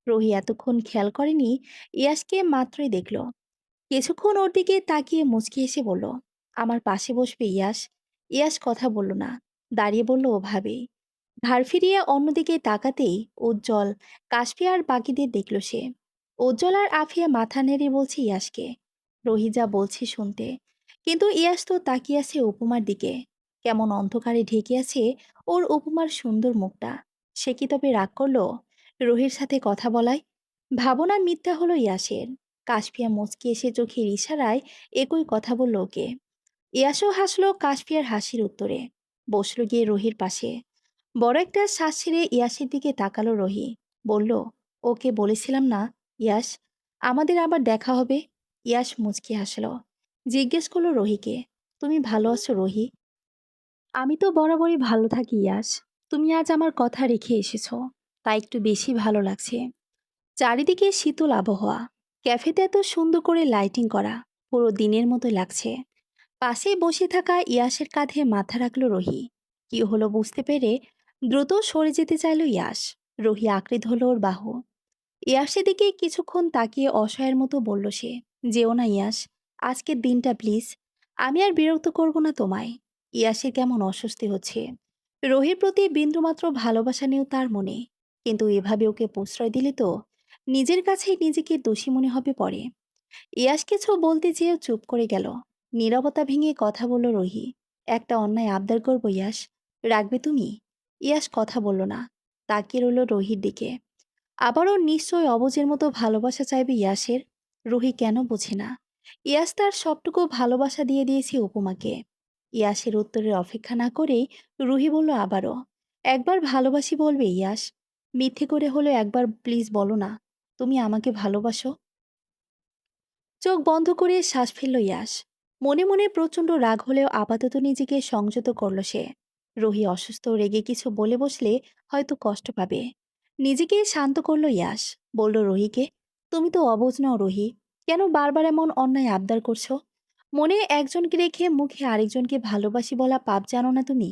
রুহি এতক্ষণ খেয়াল করেনি ইয়াসকে, মাত্রই দেখল। কিছুক্ষণ ওর দিকে তাকিয়ে মুচকি এসে বলল, আমার পাশে বসবে ইয়াস? ইয়াস কথা বলল না। দাঁড়িয়ে বলল ওভাবেই। ঘাড় ফিরিয়ে অন্যদিকে তাকাতেই উজ্জ্বল, কাশফিয়া আর বাকিদের দেখল সে। উজ্জ্বল আর আফিয়া মাথা নেড়ে বলছে ইয়াসকে। রোহি যা বলছে শুনতে। কিন্তু ইয়াস তো তাকিয়ে আছে উপমার দিকে। কেমন অন্ধকারে ঢেকে আছে ওর উপমার সুন্দর মুখটা। সে কি তবে রাগ করলো রোহির সাথে কথা বলায়? ভাবনা মিথ্যা হলো ইয়াসের। কাশফিয়া মুচকি এসে চোখের ইশারায় একই কথা বলল ওকে। ইয়াসও হাসলো কাশফিয়ার হাসির উত্তরে। বসলো গিয়ে রোহির পাশে। বড় একটা শ্বাস ছেড়ে ইয়াসের দিকে তাকালো রোহি। বলল, ওকে বলেছিলাম না ইয়াস, আমাদের আবার দেখা হবে? ইয়াস মুচকি হাসলো। জিজ্ঞেস করলো রোহিকে, তুমি ভালো আছো রোহি? আমি তো বরাবরই ভালো থাকি ইয়াস। তুমি আজ আমার কথা রেখে এসেছো, তাই একটু বেশি ভালো লাগছে। চারিদিকে শীতল আবহাওয়া। ক্যাফেতে এত সুন্দর করে লাইটিং করা, পুরো দিনের মতো লাগছে। পাশে বসে থাকা ইয়াসের কাঁধে মাথা রাখলো রোহি। কি হলো বুঝতে পেরে দ্রুত সরে যেতে চাইলো ইয়াস। রোহি আঁকড়ে ধরল ওর বাহু। ইয়াসের দিকে কিছুক্ষণ তাকিয়ে অসহায়ের মতো বলল সে, যেও না ইয়াস, আজকের দিনটা প্লিজ। আমি আর বিরক্ত করব না তোমায়। ইয়াসের কেমন অস্বস্তি হচ্ছে। রোহির প্রতি বিন্দুমাত্র ভালোবাসা নেই তার মনে। কিন্তু এভাবে ওকে প্রশ্রয় দিলে তো নিজের কাছেই নিজেকে দোষী মনে হবে পরে। ইয়াস কিছু বলতে চেয়েও চুপ করে গেল। নীরবতা ভেঙে কথা বলল রোহি। একটা অন্যায় আবদার করবো ইয়াস, রাখবে তুমি? ইয়াস কথা বলল না, তাকিয়ে রইল রোহির দিকে। আবারও নিশ্চয় অবুঝের মতো ভালোবাসা চাইবে ইয়াসের। রুহি কেন বোঝে না? ইয়াস তার সবটুকু ভালোবাসা দিয়ে দিয়েছে উপমাকে। ইয়াসের উত্তরের অপেক্ষা না করেই রুহি বলল আবারও, একবার ভালোবাসি বলবে ইয়াস? মিথ্যে করে হলো একবার প্লিজ বলো না, তুমি আমাকে ভালোবাসো? চোখ বন্ধ করে শ্বাস ফেলল ইয়াস। মনে মনে প্রচণ্ড রাগ হলেও আপাতত নিজেকে সংযত করল সে। রুহি অসুস্থ রেগে কিছু বলে বসলে হয়তো কষ্ট পাবে। নিজেকে শান্ত করল ইয়াস। বলল রুহিকে, তুমি তো অবুঝ নও রুহি, কেন বারবার এমন অন্যায় আবদার করছো? মনে একজনকে রেখে মুখে আরেকজনকে ভালোবাসি বলা পাপ জানো না তুমি?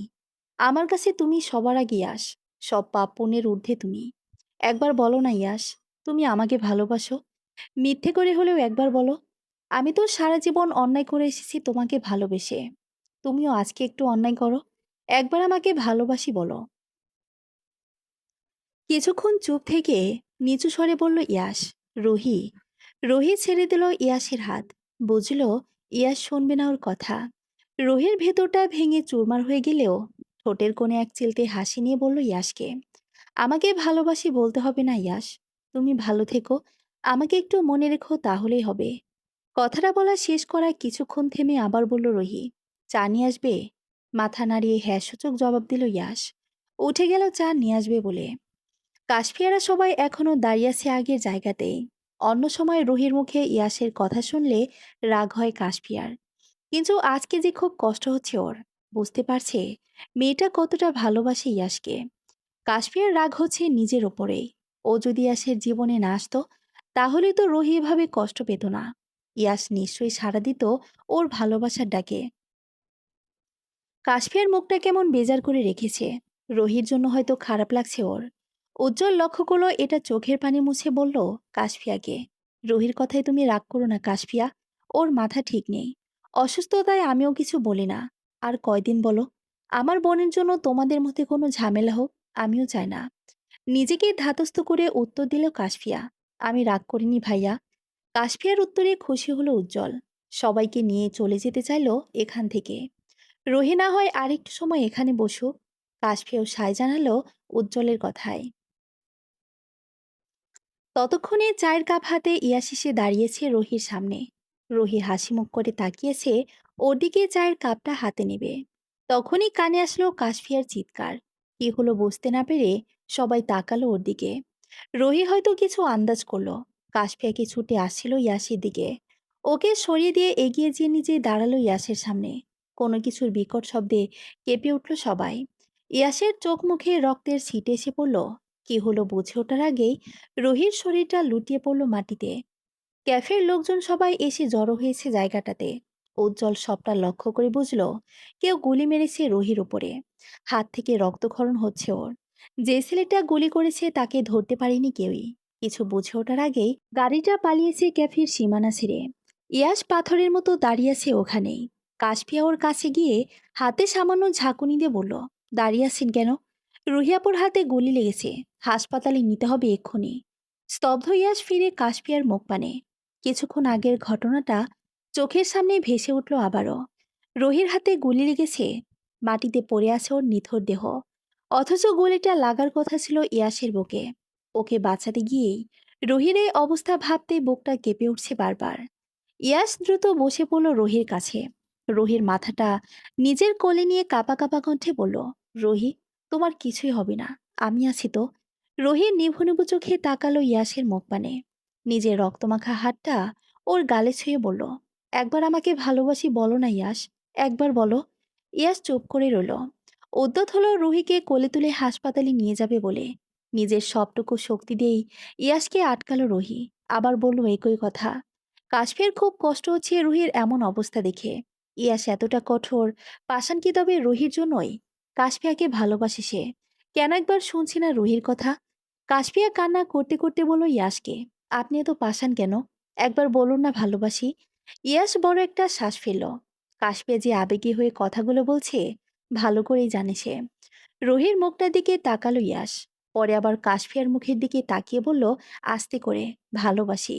আমার কাছে তুমি সবার আগে ইয়াস, সব পাপ পুণ্যের ঊর্ধ্বে তুমি। একবার বলো না ইয়াস, তুমি আমাকে ভালোবাসো? মিথ্যে করে হলেও একবার বলো। আমি তো সারা জীবন অন্যায় করে এসেছি তোমাকে ভালোবেসে। তুমিও আজকে একটু অন্যায় করো, একবার আমাকে ভালোবাসি বলো। কিছুক্ষণ চুপ থেকে নিচু স্বরে বলল ইয়াস, রুহি। রুহি ছেড়ে দিল ইয়াসের হাত। বুঝল ইয়াস শুনবে না ওর কথা। রুহির ভেতরটা ভেঙে চুরমার হয়ে গেলেও ঠোঁটের কোণে এক চিলতে হাসি নিয়ে বলল ইয়াসকে, আমাকে ভালোবাসি বলতে হবে না ইয়াস, তুমি ভালো থেকো, আমাকে একটু মনে রেখো তাহলেই হবে। কথাটা বলা শেষ করায় কিছুক্ষণ থেমে আবার বলল রুহি, চা নিয়ে আসবে? মাথা নাড়িয়ে হ্যাঁ সূচক জবাব দিল ইয়াস। উঠে গেল চা নিয়ে আসবে বলে। কাশফিয়ারা সবাই এখনো দাঁড়িয়ে আছে আগের জায়গাতেই। অন্য সময় রুহির মুখে ইয়াসের কথা শুনলে রাগ হয় কাশফিয়ার, কিন্তু আজকে যে খুব কষ্ট হচ্ছে ওর। বুঝতে পারছে মেয়েটা কতটা ভালোবাসে ইয়াসকে। কাশফিয়ার রাগ হচ্ছে নিজের ওপরেই। ও যদি ইয়াসের জীবনে না আসতো তাহলে তো রুহি এভাবে কষ্ট পেত না। ইয়াস নিশ্চয়ই সাড়া দিত ওর ভালোবাসার ডাকে। কাশফিয়ার মুখটা কেমন বেজার করে রেখেছে। রোহির জন্য হয়তো খারাপ লাগছে ওর। উজ্জ্বল লক্ষ্য করলো এটা, চোখের পানি মুছে বলল কাশফিয়াকে, রোহির কথায় তুমি রাগ করো না কাশফিয়া, ওর মাথা ঠিক নেই। অসুস্থতায় আমিও কিছু বলি না। আর কয়দিন বলো? আমার বোনের জন্য তোমাদের মধ্যে কোনো ঝামেলা হোক আমিও চাই না। নিজেকে ধাতস্থ করে উত্তর দিল কাশফিয়া, আমি রাগ করিনি ভাইয়া। কাশফিয়ার উত্তরে খুশি হলো উজ্জ্বল। সবাইকে নিয়ে চলে যেতে চাইলো এখান থেকে। রোহি না হয় আরেকটু সময় এখানে বসুক। কাশফিয়াও সায় জানালো উজ্জ্বলের কথায়। ততক্ষণে চায়ের কাপ হাতে ইয়াস এসে দাঁড়িয়েছে রোহির সামনে। রোহি হাসি মুখ করে তাকিয়েছে ওর দিকে, চায়ের কাপটা হাতে নেবে। তখনই কানে আসলো কাশফিয়ার চিৎকার। কি হলো বুঝতে না পেরে সবাই তাকালো ওর দিকে। রোহি হয়তো কিছু আন্দাজ করলো। কাশফিয়াকে ছুটে আসছিল ইয়াসের দিকে। ওকে সরিয়ে দিয়ে এগিয়ে যেয়ে নিজে দাঁড়ালো ইয়াসের সামনে। কোনো কিছুর বিকট শব্দে কেঁপে উঠল সবাই। ইয়াসের চোখ মুখে রক্তের ছিটে এসে পড়ল। কি হলো বুঝে ওঠার আগেই রোহির শরীরটা লুটিয়ে পড়ল মাটিতে। ক্যাফের লোকজন সবাই এসে জড়ো হয়েছে জায়গাটাতে। উজ্জ্বল সবটা লক্ষ্য করে বুঝল কেউ গুলি মেরেছে রোহির উপরে। হাত থেকে রক্তক্ষরণ হচ্ছে ওর। যে ছেলেটা গুলি করেছে তাকে ধরতে পারেনি কেউই। কিছু বুঝে ওঠার আগেই গাড়িটা পালিয়েছে ক্যাফের সীমানা ছেড়ে। ইয়াস পাথরের মতো দাঁড়িয়ে আছে ওখানেই। কাশফিয়া ওর কাছে গিয়ে হাতে সামান্য ঝাঁকুনি দিয়ে বলল, দাঁড়িয়ে আছেন কেন? রুহিয়াপুর হাতে গুলি লেগেছে, হাসপাতালে নিতে হবে এক্ষুনি। স্তব্ধ ইয়াস ফিরে কাশফিয়ার মুখ পানে। কিছুক্ষণ আগের ঘটনাটা চোখের সামনে ভেসে উঠল আবারও। রোহির হাতে গুলি লেগেছে, মাটিতে পড়ে আছে ওর নিথর দেহ। অথচ গুলিটা লাগার কথা ছিল ইয়াসের বুকে। ওকে বাঁচাতে গিয়েই রুহির এই অবস্থা ভাবতে বুকটা কেঁপে উঠছে বারবার। ইয়াস দ্রুত বসে পড়ল রুহির কাছে। রুহির মাথাটা নিজের কোলে নিয়ে কাঁপা কাঁপা কণ্ঠে বলল, রুহি, তোমার কিছুই হবে না, আমি আছি তো। রুহির নিভু নিভু চোখে তাকালো ইয়াসের মুখ পানে। নিজের রক্তমাখা হাতটা ওর গালে ছুঁয়ে বলল, একবার আমাকে ভালোবাসি বলো না ইয়াস, একবার বলো। ইয়াস চুপ করে রইল। উদ্যত হলো রুহিকে কোলে তুলে হাসপাতালে নিয়ে যাবে বলে। নিজের সবটুকু শক্তি দিয়েই ইয়াসকে আটকালো রুহি। আবার বলল একই কথা। কাশফের খুব কষ্ট হচ্ছে রুহির এমন অবস্থা দেখে। ইয়াস এতটা কঠোর, পাষাণ কি তবে রুহির জন্যই? কাশফিয়াকে ভালোবাসে সে, কেন একবার শুনছি না রুহির কথা? কাশফিয়া কান্না করতে করতে বলল ইয়াসকে, আপনি এত পাষাণ কেন? একবার বলুন না ভালোবাসি। ইয়াস বড় একটা শ্বাস ফেলল। কাশফিয়া যে আবেগী হয়ে কথাগুলো বলছে ভালো করেই জানে সে। রুহির মুখটার দিকে তাকালো ইয়াস। পরে আবার কাশফিয়ার মুখের দিকে তাকিয়ে বলল আস্তে করে, ভালোবাসি।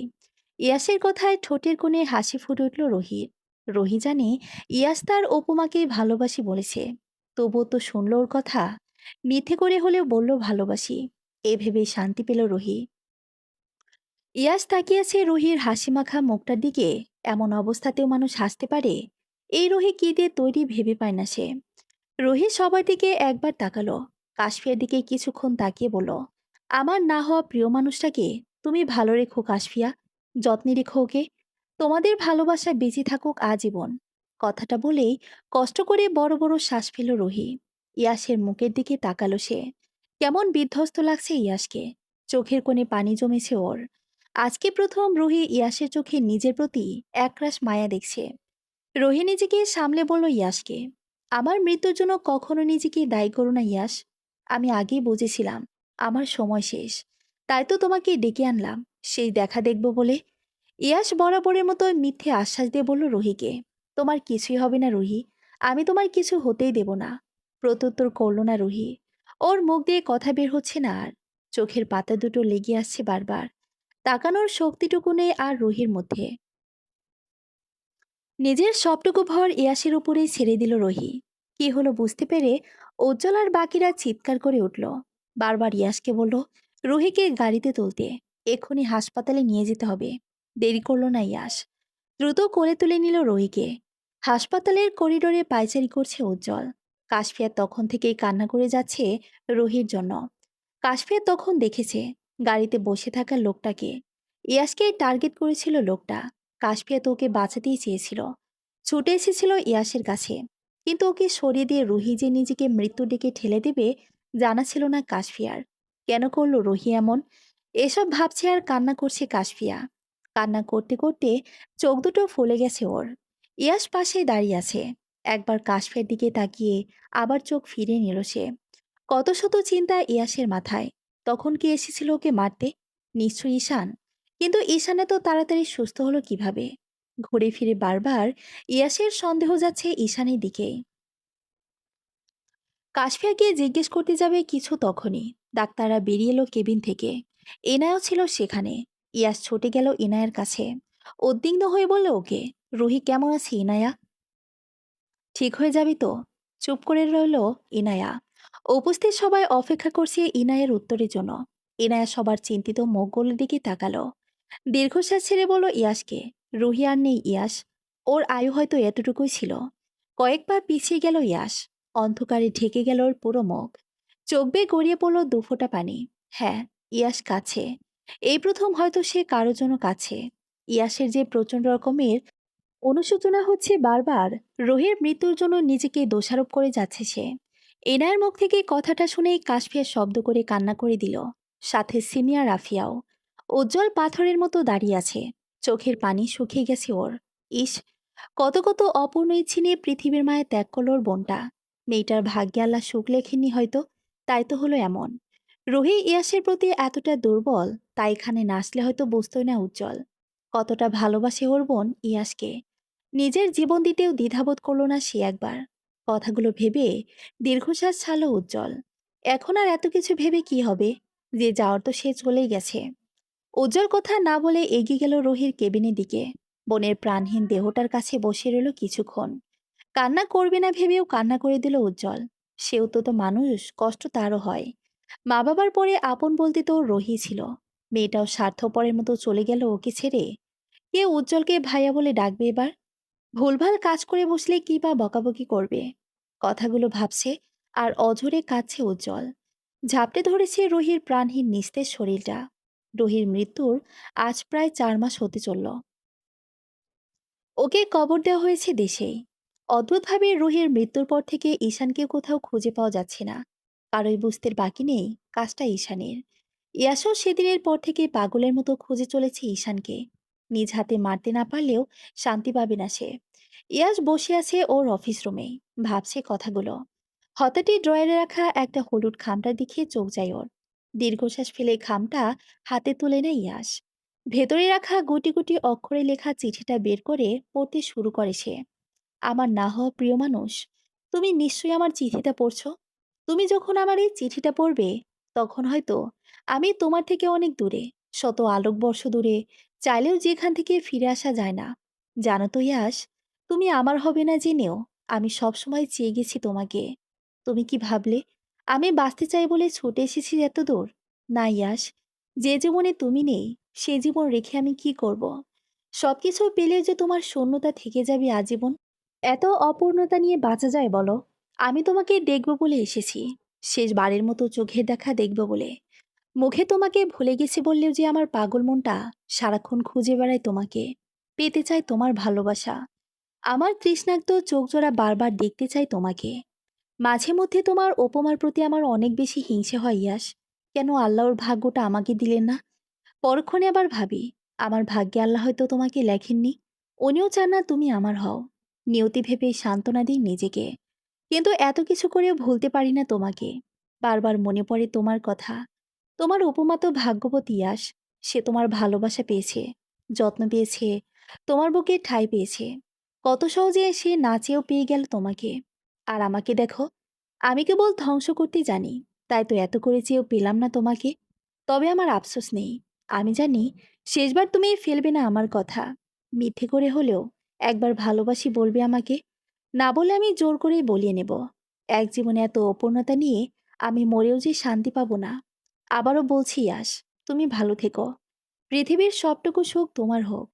ইয়াসের কথায় ঠোঁটের কোণে হাসি ফুটে উঠল রুহির। রুহি জানে ইয়াস তার উপমাকেই ভালোবাসি বলেছে। তবুও তো শুনল ওর কথা। মিথ্যে করে হলেও বলল ভালোবাসি। এ ভেবেই শান্তি পেল রুহি। ইয়াস তাকিয়েছে রুহির হাসিমাখা মুখটার দিকে। এমন অবস্থাতেও মানুষ হাসতে পারে? এই রুহি কি দিয়ে তৈরি ভেবে পায় না সে। রুহি সবার দিকে একবার তাকালো। কাশফিয়ার দিকে কিছুক্ষণ তাকিয়ে বলল, আমার না হওয়া প্রিয় মানুষটাকে তুমি ভালো রেখো কাশফিয়া, যত্নে রেখো ওকে। তোমাদের ভালোবাসা বেঁচে থাকুক আজীবন। কথাটা বলেই কষ্ট করে বড় বড় শ্বাস ফেল রুহি। ইয়াসের মুখের দিকে তাকালো সে। কেমন বিধ্বস্ত লাগছে ইয়াসকে। চোখের কোণে পানি জমেছে ওর। আজকে প্রথম রুহি ইয়াসের চোখে নিজের প্রতি একরাশ মায়া দেখছে। রুহি নিজেকে সামলে বলল ইয়াসকে, আমার মৃত্যুর জন্য কখনো নিজেকে দায়ী করো না ইয়াস। আমি আগেই বুঝেছিলাম আমার সময় শেষ। তাই তো তোমাকে ডেকে আনলাম, সেই দেখা দেখব বলে। ইয়াস বরাবরের মতো মিথ্যে আশ্বাস দিয়ে বলল রুহিকে, তোমার কিছুই হবে না রুহি, আমি তোমার কিছু হতেই দেব না। প্রত্যুত্তর করল না রুহি। ওর মুখ দিয়ে কথা বের হচ্ছে না আর। চোখের পাতা দুটো লেগে আসছে বারবার। তাকানোর শক্তিটুকু নেই আর রুহির মধ্যে। নিজের সবটুকু ভর ইয়াসের উপরেই ছেড়ে দিল রুহি। কি হলো বুঝতে পেরে উজ্জ্বল আর বাকিরা চিৎকার করে উঠল। বারবার ইয়াসকে বলল রুহিকে গাড়িতে তুলতে, এক্ষুনি হাসপাতালে নিয়ে যেতে হবে। দেরি করলো না ইয়াস। দ্রুত কোলে তুলে নিল রুহিকে। হাসপাতালের করিডোরে পায়চারি করছে উজ্জ্বল। কাশফিয়া তখন থেকেই কান্না করে যাচ্ছে রুহির জন্য। কাশফিয়া তখন দেখেছে গাড়িতে বসে থাকা লোকটাকে। ইয়াসকে টার্গেট করেছিল লোকটা। কাশফিয়া তো ওকে বাঁচাতেই চেয়েছিল। ছুটে এসেছিল ইয়াসের কাছে। কিন্তু ওকে সরিয়ে দিয়ে রুহি যে নিজেকে মৃত্যুর দিকে ঠেলে দেবে জানা ছিল না কাশফিয়ার। কেন করলো রুহি এমন? এসব ভাবছে আর কান্না করছে কাশফিয়া। কান্না করতে করতে চোখ দুটো ফুলে গেছে ওর। ইয়াস পাশে দাঁড়িয়ে আছে। একবার কাশফিয়ার দিকে তাকিয়ে আবার চোখ ফিরিয়ে নিল সে। কত শত চিন্তা ইয়াসের মাথায়। তখন কি এসেছিল ওকে মারতে? নিশ্চয়ই ঈশান। কিন্তু ঈশান এত তাড়াতাড়ি সুস্থ হলো কিভাবে? ঘুরে ফিরে বারবার ইয়াসের সন্দেহ যাচ্ছে ঈশানের দিকেই। কাশফিয়া গিয়ে জিজ্ঞেস করতে যাবে কিছু তখনই ডাক্তাররা বেরিয়ে এলো কেবিন থেকে। এনায়াও ছিল সেখানে। ইয়াস ছুটে গেল ইনায়ের কাছে। উদ্বিগ্ন হয়ে বলল ওকে, রুহি কেমন আছে ইনায়া? ঠিক হয়ে যাবি তো? চুপ করে রইল ইনায়া। উপস্থিত সবাই অপেক্ষা করছে ইনায়ের উত্তরের জন্য। ইনায়া সবার চিন্তিত মুখগুলোর দিকে তাকালো। দীর্ঘশ্বাস ছেড়ে বলল ইয়াসকে, রুহি আর নেই ইয়াস। ওর আয়ু হয়তো এতটুকুই ছিল। কয়েকবার পিছিয়ে গেল ইয়াস। অন্ধকারে ঢেকে গেল ওর পুরো মুখ। চোখ বেয়ে গড়িয়ে পড়ল দুফোঁটা পানি। হ্যাঁ, ইয়াস কাছে। এই প্রথম হয়তো সে কারো জন্য কাছে। ইয়াসের যে প্রচন্ড রকমের অনুশোচনা হচ্ছে বারবার। রোহির মৃত্যুর জন্য নিজেকে দোষারোপ করে যাচ্ছে সে। এনায়ের মুখ থেকে কথাটা শুনেই কাশফিয়া শব্দ করে কান্না করে দিল। সাথে সিমিয়া রাফিয়াও। উজ্জ্বল পাথরের মতো দাঁড়িয়ে আছে। চোখের পানি শুকিয়ে গেছে ওর। ইস, কত কত অপূর্ণ ইচ্ছে নিয়ে পৃথিবীর মায়ে ত্যাগ করল ওর বোনটা। মেয়েটার ভাগ্যে আল্লাহ সুখ লেখেননি হয়তো, তাই তো হলো এমন। রোহি ইয়াসের প্রতি এতটা দুর্বল, তাই এখানে নাচলে হয়তো বুঝতই না উজ্জ্বল কতটা ভালোবাসে ওর বোন ইয়াসকে। নিজের জীবন দিতেও দ্বিধাবোধ করল না সে একবার। কথাগুলো ভেবে দীর্ঘশ্বাস ছাড়ল উজ্জ্বল। এখন আর এত কিছু ভেবে কি হবে? যে যাওয়ার তো সে চলেই গেছে। উজ্জ্বল কথা না বলে এগিয়ে গেল রোহির কেবিনের দিকে। বোনের প্রাণহীন দেহটার কাছে বসে রইল কিছুক্ষণ। কান্না করবে না ভেবেও কান্না করে দিল উজ্জ্বল। সেও তো মানুষ, কষ্ট তারও হয়। মা বাবার পরে আপন বলতে তো ওর রহি ছিল। মেয়েটাও স্বার্থপরের মতো চলে গেল ওকে ছেড়ে। কে উজ্জ্বলকে ভাইয়া বলে ডাকবে এবার? ভুলভাল কাজ করে বসলে কি বা বকাবকি করবে? কথাগুলো ভাবছে আর অঝরে কাঁদছে উজ্জ্বল। ঝাপটে ধরেছে রহির প্রাণহীন নিস্তেজ শরীরটা। রহির মৃত্যুর আজ প্রায় 4 মাস হতে চলল। ওকে কবর দেওয়া হয়েছে দেশেই। অদ্ভুতভাবে রুহির মৃত্যুর পর থেকে ঈশানকে কোথাও খুঁজে পাওয়া যাচ্ছে না। কারোই বুঝতে বাকি নেই কাজটা ঈশানের। ইয়াসও সেদিনের পর থেকে পাগলের মতো খুঁজে চলেছে ঈশানকে। নিজ হাতে মারতে না পারলেও শান্তি পাবে না সে। ইয়াস বসে আছে ওর অফিস রুমেই, ভাবছে কথাগুলো। হঠাৎই ড্রয়ারে রাখা একটা হলুদ খামটার দিকে চোখ যায় ওর। দীর্ঘশ্বাস ফেলে খামটা হাতে তুলে নেয় ইয়াস। ভেতরে রাখা গুটি গুটি অক্ষরে লেখা চিঠিটা বের করে পড়তে শুরু করে সে। আমার না হওয়া প্রিয় মানুষ, তুমি নিশ্চয়ই আমার চিঠিটা পড়ছো। তুমি যখন আমার এই চিঠিটা পড়বে, তখন হয়তো আমি তোমার থেকে অনেক দূরে, শত আলোকবর্ষ দূরে, চাইলেও যেখান থেকে ফিরে আসা যায় না। জানো তো ইয়াস, তুমি আমার হবে না জেনেও আমি সবসময় চেয়ে গেছি তোমাকে। তুমি কি ভাবলে আমি বাঁচতে চাই বলে ছুটে এসেছি এত দূর? না ইয়াস, যে জীবনে তুমি নেই, সে জীবন রেখে আমি কি করব? সবকিছু পেলেও যে তোমার শূন্যতা থেকে যাবে আজীবন। এত অপূর্ণতা নিয়ে বাঁচা যায় বলো? আমি তোমাকে দেখব বলে এসেছি, শেষবারের মতো চোখের দেখা দেখব বলে। মুখে তোমাকে ভুলে গেছি বললেও যে আমার পাগল মনটা সারাক্ষণ খুঁজে বেড়ায় তোমাকে, পেতে চায় তোমার ভালোবাসা। আমার তৃষ্ণাক্ত চোখজোড়া বারবার দেখতে চাই তোমাকে। মাঝে মধ্যে তোমার উপমার প্রতি আমার অনেক বেশি হিংসে হয় ইয়াস। কেন আল্লাহর ভাগ্যটা আমাকে দিলেন না? পরক্ষণে আবার ভাবি, আমার ভাগ্যে আল্লাহ হয়তো তোমাকে লেখেননি। উনিও চান না তুমি আমার হও। নিয়তি ভেবে সান্ত্বনা দিই নিজেকে। কিন্তু এত কিছু করেও ভুলতে পারি না তোমাকে। বারবার মনে পড়ে তোমার কথা। তোমার উপমা তো ভাগ্যবতী ইয়াস। সে তোমার ভালোবাসা পেয়েছে, যত্ন পেয়েছে, তোমার বুকে ঠাঁই পেয়েছে। কত সহজে সে না চেয়েও পেয়ে গেল তোমাকে। আর আমাকে দেখো, আমি কেবল ধ্বংস করতে জানি। তাই তো এত করে চেয়েও পেলাম না তোমাকে। তবে আমার আফসোস নেই। আমি জানি শেষবার তুমি ফেলবে না আমার কথা। মিথ্যে করে হলেও একবার ভালোবাসি বলবে আমাকে। না বলে আমি জোর করেই বলিয়ে নেব। এক জীবনে এত অপূর্ণতা নিয়ে আমি মরেও যে শান্তি পাবো না। আবারও বলছি ইয়াস, তুমি ভালো থেকো। পৃথিবীর সবটুকু সুখ তোমার হোক।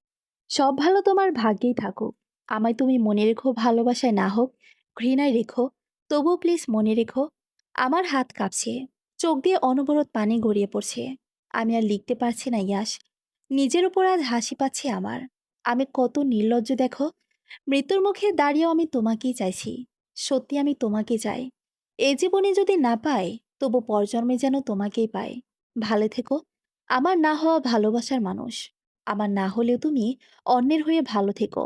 সব ভালো তোমার ভাগ্যেই থাকুক। আমায় তুমি মনে রেখো, ভালোবাসায় না হোক, ঘৃণায় রেখো। তবু প্লিজ মনে রেখো। আমার হাত কাঁপছে, চোখ দিয়ে অনবরত পানি গড়িয়ে পড়ছে। আমি আর লিখতে পারছি না ইয়াস। নিজের উপর আজ হাসি পাচ্ছে আমার। আমি কত নির্লজ্জ দেখো। মৃত্যুর মুখে দাঁড়িয়েও আমি তোমাকেই চাইছি। সত্যি আমি তোমাকে চাই। এই জীবনে যদি না পাই, তবু পরজন্মে যেন তোমাকেই পাই। ভালো থেকো, আমার না হওয়া ভালোবাসার মানুষ। আমার না হলেও তুমি অন্যের হয়ে ভালো থেকো।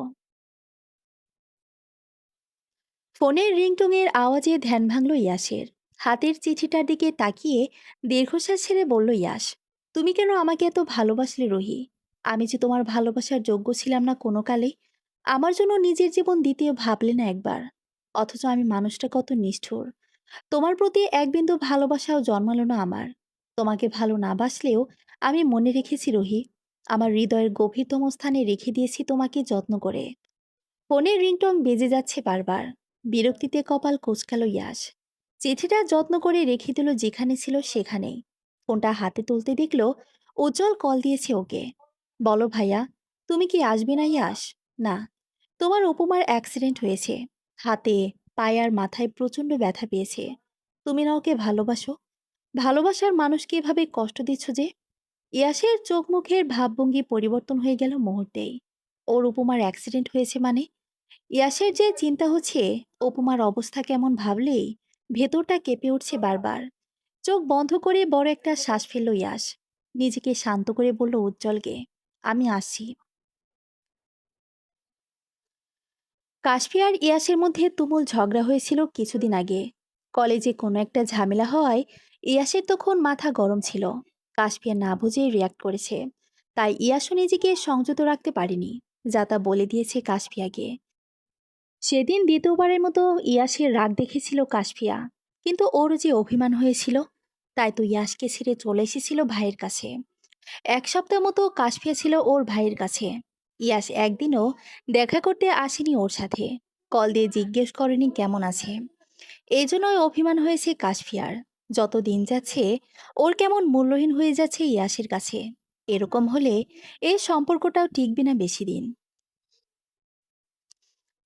ফোনের রিংটংয়ের আওয়াজে ধ্যান ভাঙল ইয়াসের। হাতের চিঠিটার দিকে তাকিয়ে দীর্ঘশ্বাস ছেড়ে বলল ইয়াস, তুমি কেন আমাকে এত ভালোবাসলে রোহি? আমি যে তোমার ভালোবাসার যোগ্য ছিলাম না কোনো কালে। আমার জন্য নিজের জীবন দিতেও ভাবলে না একবার। অথচ আমি মানুষটা কত নিষ্ঠুর। তোমার প্রতি এক বিন্দু ভালোবাসাও জন্মালো না আমার। তোমাকে ভালো না বাসলেও আমি মনে রেখেছি রোহি। আমার হৃদয়ের গভীরতম স্থানে রেখে দিয়েছি তোমাকে যত্ন করে। ফোনের রিংটং বেজে যাচ্ছে বারবার। বিরক্তিতে কপাল কোঁচকালো ইয়াস। চিঠিটা যত্ন করে রেখে দিল যেখানে ছিল সেখানেই। ফোনটা হাতে তুলতে দেখলো উজ্জ্বল কল দিয়েছে ওকে। বলো ভাইয়া, তুমি কি আসবে না ইয়াস? না, তোমার উপমার অ্যাক্সিডেন্ট হয়েছে। হাতে, পায়ে আর মাথায় প্রচণ্ড ব্যথা পেয়েছে। তুমি না ওকে ভালোবাসো? ভালোবাসার মানুষকে এভাবে কষ্ট দিচ্ছ যে? ইয়াসের চোখ মুখের ভাবভঙ্গি পরিবর্তন হয়ে গেল মুহূর্তেই। ওর উপমার অ্যাক্সিডেন্ট হয়েছে মানে? ইয়াসের যে চিন্তা হচ্ছে উপমার অবস্থা কেমন ভাবলেই ভেতরটা কেঁপে উঠছে বারবার। চোখ বন্ধ করে বড় একটা শ্বাস ফেলল ইয়াস। নিজেকে শান্ত করে বলল উজ্জ্বলকে, আমি আসছি। কাশফি আর ইয়াসের মধ্যে তুমুল ঝগড়া হয়েছিল কিছুদিন আগে। কলেজে কোনো একটা ঝামেলা হওয়ায় ইয়াসের তখন মাথা গরম ছিল। কাশফিয়া না বুঝেই রিয়াক্ট করেছে। তাই ইয়াসও নিজেকে সংযত রাখতে পারেনি, যা তা বলে দিয়েছে কাশফিয়াকে। সেদিন দ্বিতীয়বারের মতো ইয়াসের রাগ দেখেছিল কাশফিয়া। কিন্তু ওর যে অভিমান হয়েছিল, তাই তো ইয়াসকে ছেড়ে চলে এসেছিল ভাইয়ের কাছে। 1 সপ্তাহ মতো কাশফিয়া ছিল ওর ভাইয়ের কাছে। ইয়াস একদিনও দেখা করতে আসেনি ওর সাথে। কল দিয়ে জিজ্ঞেস করেনি কেমন আছে। এই জন্যই অভিমান হয়েছে কাশফিয়ার। যত দিন যাচ্ছে ওর কেমন মূল্যহীন হয়ে যাচ্ছে ইয়াসের কাছে। এরকম হলে এই সম্পর্কটাও টিকবে না বেশি দিন।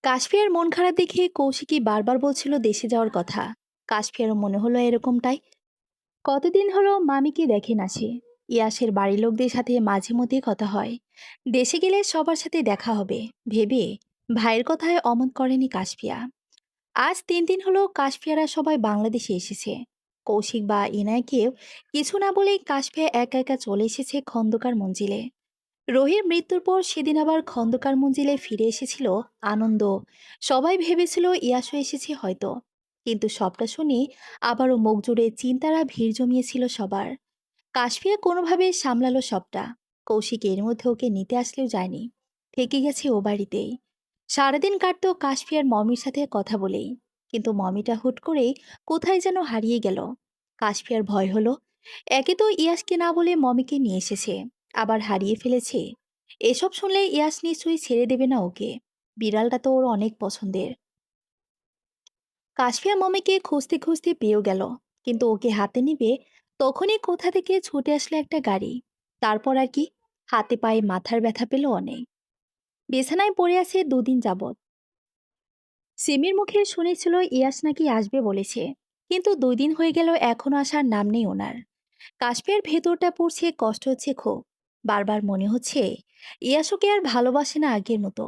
কাশফিয়ার মন খারাপ দেখে কৌশিকী বারবার বলছিল দেশে যাওয়ার কথা। কাশফিয়ারও মনে হলো এরকমটাই। কতদিন হলো মামিকে দেখে না সে। ইয়াসের বাড়ির লোকদের সাথে মাঝে মধ্যে কথা হয়। দেশে গেলে সবার সাথে দেখা হবে ভেবে ভাইয়ের কথায় অমত করেনি কাশফিয়া। আজ 3 দিন হলো কাশফিয়ারা সবাই বাংলাদেশে এসেছে। কৌশিক বা ইনায়কেও কিছু না বলেই কাশফিয়া একা একা চলে এসেছে খন্দকার মঞ্জিলে। রহির মৃত্যুর পর সেদিন আবার খন্দকার মঞ্জিলে ফিরে এসেছিল আনন্দ। সবাই ভেবেছিল ইয়াসও এসেছে হয়তো। কিন্তু সবটা শুনে আবারও মুখ জুড়ে চিন্তারা ভিড় জমিয়েছিল সবার। কাশফিয়া কোনোভাবে সামলালো সবটা। কৌশিক এর মধ্যে ওকে নিতে আসলেও যায়নি, থেকে গেছে ও বাড়িতেই। সারাদিন কাটতো কাশফিয়ার মমির সাথে কথা বলেই। কিন্তু মমিটা হুট করে কোথায় যেন হারিয়ে গেল। কাশফিয়ার ভয় হলো, একে তো ইয়াসকে না বলে মমিকে নিয়ে এসেছে, আবার হারিয়ে ফেলেছে। এসব শুনলে ইয়াস নিশ্চয়ই ছেড়ে দেবে না ওকে। বিড়ালটা তো ওর অনেক পছন্দের। কাশফিয়া মমিকে খুঁজতে খুঁজতে পেয়েও গেল, কিন্তু ওকে হাতে নিবে তখনই কোথা থেকে ছুটে আসলো একটা গাড়ি। তারপর আর কি, হাতে পায়ে মাথার ব্যথা পেল অনেক। বিছানায় পড়ে আছে 2 দিন যাবৎ। সিমির মুখে শুনেছিল ইয়াস নাকি আসবে বলেছে, কিন্তু 2 দিন হয়ে গেল এখনো আসার নাম নেই ওনার। কাশ্মীর ভেতরটা পড়ছে, কষ্ট হচ্ছে খুব। বারবার মনে হচ্ছে ইয়াস ওকে আর ভালোবাসে না আগের মতো।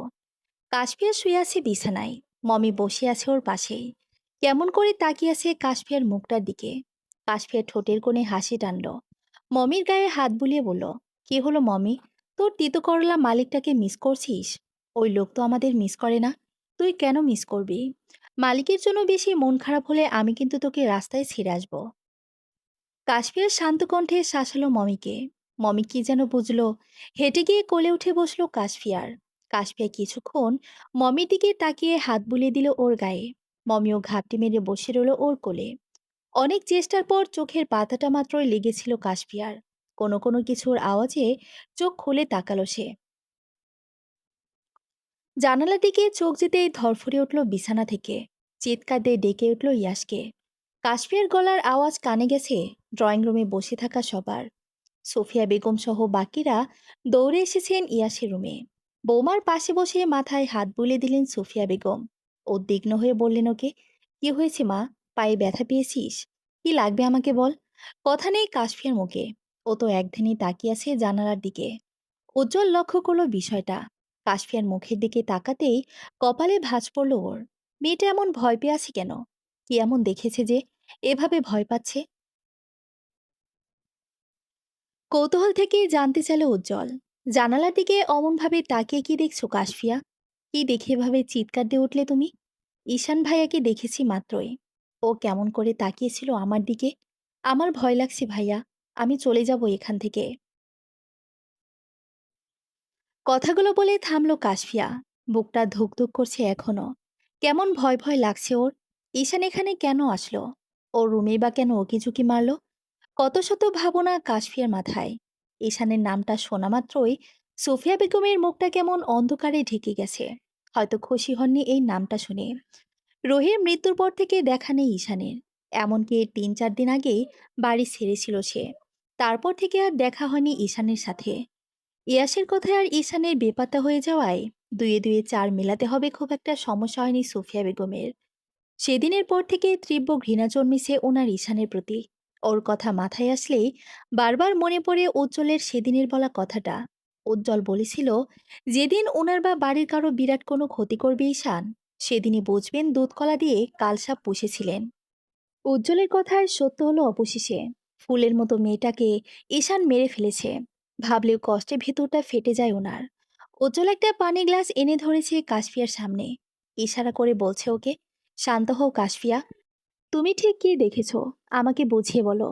কাশফিয়া শুয়ে আছে বিছানায়, মমি বসে আছে ওর পাশেই। কেমন করে তাকিয়ে আছে কাশফিয়ার মুখটার দিকে। কাশফিয়া ঠোঁটের কোণে হাসি টানল। মমির গায়ে হাত বুলিয়ে বলল, কি হলো মমি, তোর তিতো করলা মালিকটাকে মিস করছিস? ওই লোক তো আমাদের মিস করে না, তুই কেন মিস করবি? মালিকের জন্য বেশি মন খারাপ হলে আমি কিন্তু তোকে রাস্তায় ছেড়ে আসবো। কাশফিয়ার শান্ত কণ্ঠে শাসালো মমিকে। মমি কি যেন বুঝলো, হেঁটে গিয়ে কোলে উঠে বসলো কাশফিয়ার। কাশফিয়া কিছুক্ষণ মমির দিকে তাকিয়ে হাত বুলিয়ে দিল ওর গায়ে। মমিও ঘাপটি মেরে বসে রইল ওর কোলে। অনেক চেষ্টার পর চোখের পাতাটা মাত্রই লেগেছিল কাশফিয়ার। কোনো কোনো কিছুর আওয়াজে চোখ খুলে তাকালো সে। জানালার দিকে চোখ যেতেই ধরফরে উঠল বিছানা থেকে। চিৎকার দিয়ে ডেকে উঠল ইয়াসকে। কাশফিয়ার গলার আওয়াজ কানে গেছে ড্রয়িং রুমে বসে থাকা সবার। সোফিয়া বেগম সহ বাকিরা দৌড়ে এসেছেন ইয়াসের রুমে। বৌমার পাশে বসে মাথায় হাত বুলিয়ে দিলেন সোফিয়া বেগম। উদ্বিগ্ন হয়ে বললেন ওকে, কি হয়েছে মা, পায়ে ব্যথা পেয়েছিস? কি লাগবে আমাকে বল। কথা নেই কাশফিয়ার মুখে। ও তো একদিনই তাকিয়ে আছে জানালার দিকে। উজ্জ্বল লক্ষ্য করলো বিষয়টা। কাশফিয়ার মুখের দিকে তাকাতেই কপালে ভাঁজ পড়ল ওর। মেয়েটা এমন ভয় পেয়ে আছে কেন? কি এমন দেখেছে যে এভাবে ভয় পাচ্ছে? কৌতূহল থেকে জানতে চাইল উজ্জ্বল। জানালার দিকে অমনভাবে তাকিয়ে কি দেখছো কাশফিয়া? কি দেখে এভাবে চিৎকার দিয়ে উঠলে তুমি? ঈশান ভাইয়াকে দেখেছি মাত্রই। ও কেমন করে তাকিয়েছিল আমার দিকে। আমার ভয় লাগছে ভাইয়া, আমি চলে যাব এখান থেকে। কথাগুলো বলে থামলো কাশফিয়া। বুকটা ধুকধুক করছে এখনো। কেমন ভয় ভয় লাগছে ওর। ঈশান এখানে কেন আসলো? ওর রুমে বা কেন ওকে ঝুঁকি মারলো? কত শত ভাবনা কাশফিয়ার মাথায়। ঈশানের নামটা শোনা মাত্রই সুফিয়া বেগমের মুখটা কেমন অন্ধকারে ঢেকে গেছে। হয়তো খুশি হননি এই নামটা শুনে। রোহির মৃত্যুর পর থেকে দেখা নেই ঈশানের। এমনকি 3-4 দিন আগেই বাড়ি ছেড়েছিল সে। তারপর থেকে আর দেখা হয়নি ঈশানের সাথে। ইয়াসের কথায় আর ঈশানের বেপাত্তা হয়ে যাওয়ায় দুয়ে দুয়ে চার মেলাতে হবে খুব একটা সমস্যা হয়নি সুফিয়া বেগমের। সেদিনের পর থেকে তীব্র ঘৃণা জন্মেছে ওনার ঈশানের প্রতি। ওর কথা মাথায় আসলেই বারবার মনে পড়ে উজ্জ্বলের সেদিনের বলা কথাটা। উজ্জ্বল বলেছিল, যেদিন ওনার বা বাড়ির কারো বিরাট কোনো ক্ষতি করবে ঈশান, সেদিনই বুঝবেন দুধকলা দিয়ে কালসাপ পুষেছিলেন। উজ্জ্বলের কথায় সত্য হলো অবশেষে। ফুলের মতো মেয়েটাকে ঈশান মেরে ফেলেছে। ভাবলেও কষ্টে ভেতরটা ফেটে যায় ওনার। উজ্জ্বল একটা পানি গ্লাস এনে ধরেছে কাশফিয়ার সামনে। ইশারা করে বলছে ওকে, শান্ত হও কাশফিয়া। তুমি ঠিক কি দেখেছ আমাকে বুঝিয়ে বলো।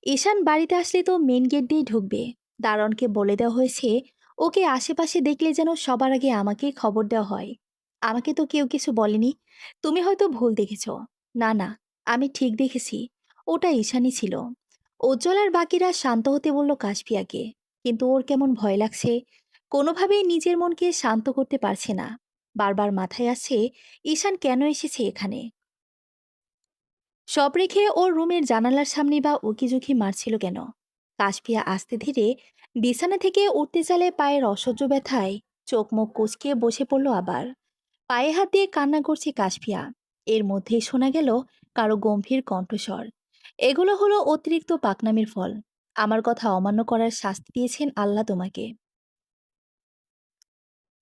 ঈশান বাড়িতে আসলে তো মেন গেট দিয়ে ঢুকবে। দারোয়ানকে বলে দেওয়া হয়েছে ওকে আশেপাশে দেখলে যেন সবার আগে আমাকেই খবর দেওয়া হয়। আমাকে তো কেউ কিছু বলেনি। তুমি হয়তো ভুল দেখেছ। না না, আমি ঠিক দেখেছি। ওটা ঈশানই ছিল। উজ্জ্বল আর বাকিরা শান্ত হতে বলল কাশফিয়াকে। কিন্তু ওর কেমন ভয় লাগছে। কোনোভাবেই নিজের মনকে শান্ত করতে পারছে না। বারবার মাথায় আসছে ঈশান কেন এসেছে এখানে। সব রেখে ওর রুমের জানালার সামনে বা উকিঝুঁকি মারছিল কেন? কাশপিয়া আস্তে ধীরে বিছানা থেকে উঠতে চালে পায়ের অসহ্য ব্যথায় চোখ মুখ কুঁচকে বসে পড়ল আবার। পায়ে হাত দিয়ে কান্না করছে কাশপিয়া। এর মধ্যেই শোনা গেল কারো গম্ভীর কণ্ঠস্বর। এগুলো হলো অতিরিক্ত পাকনামির ফল। আমার কথা অমান্য করার শাস্তি দিয়েছেন আল্লাহ তোমাকে।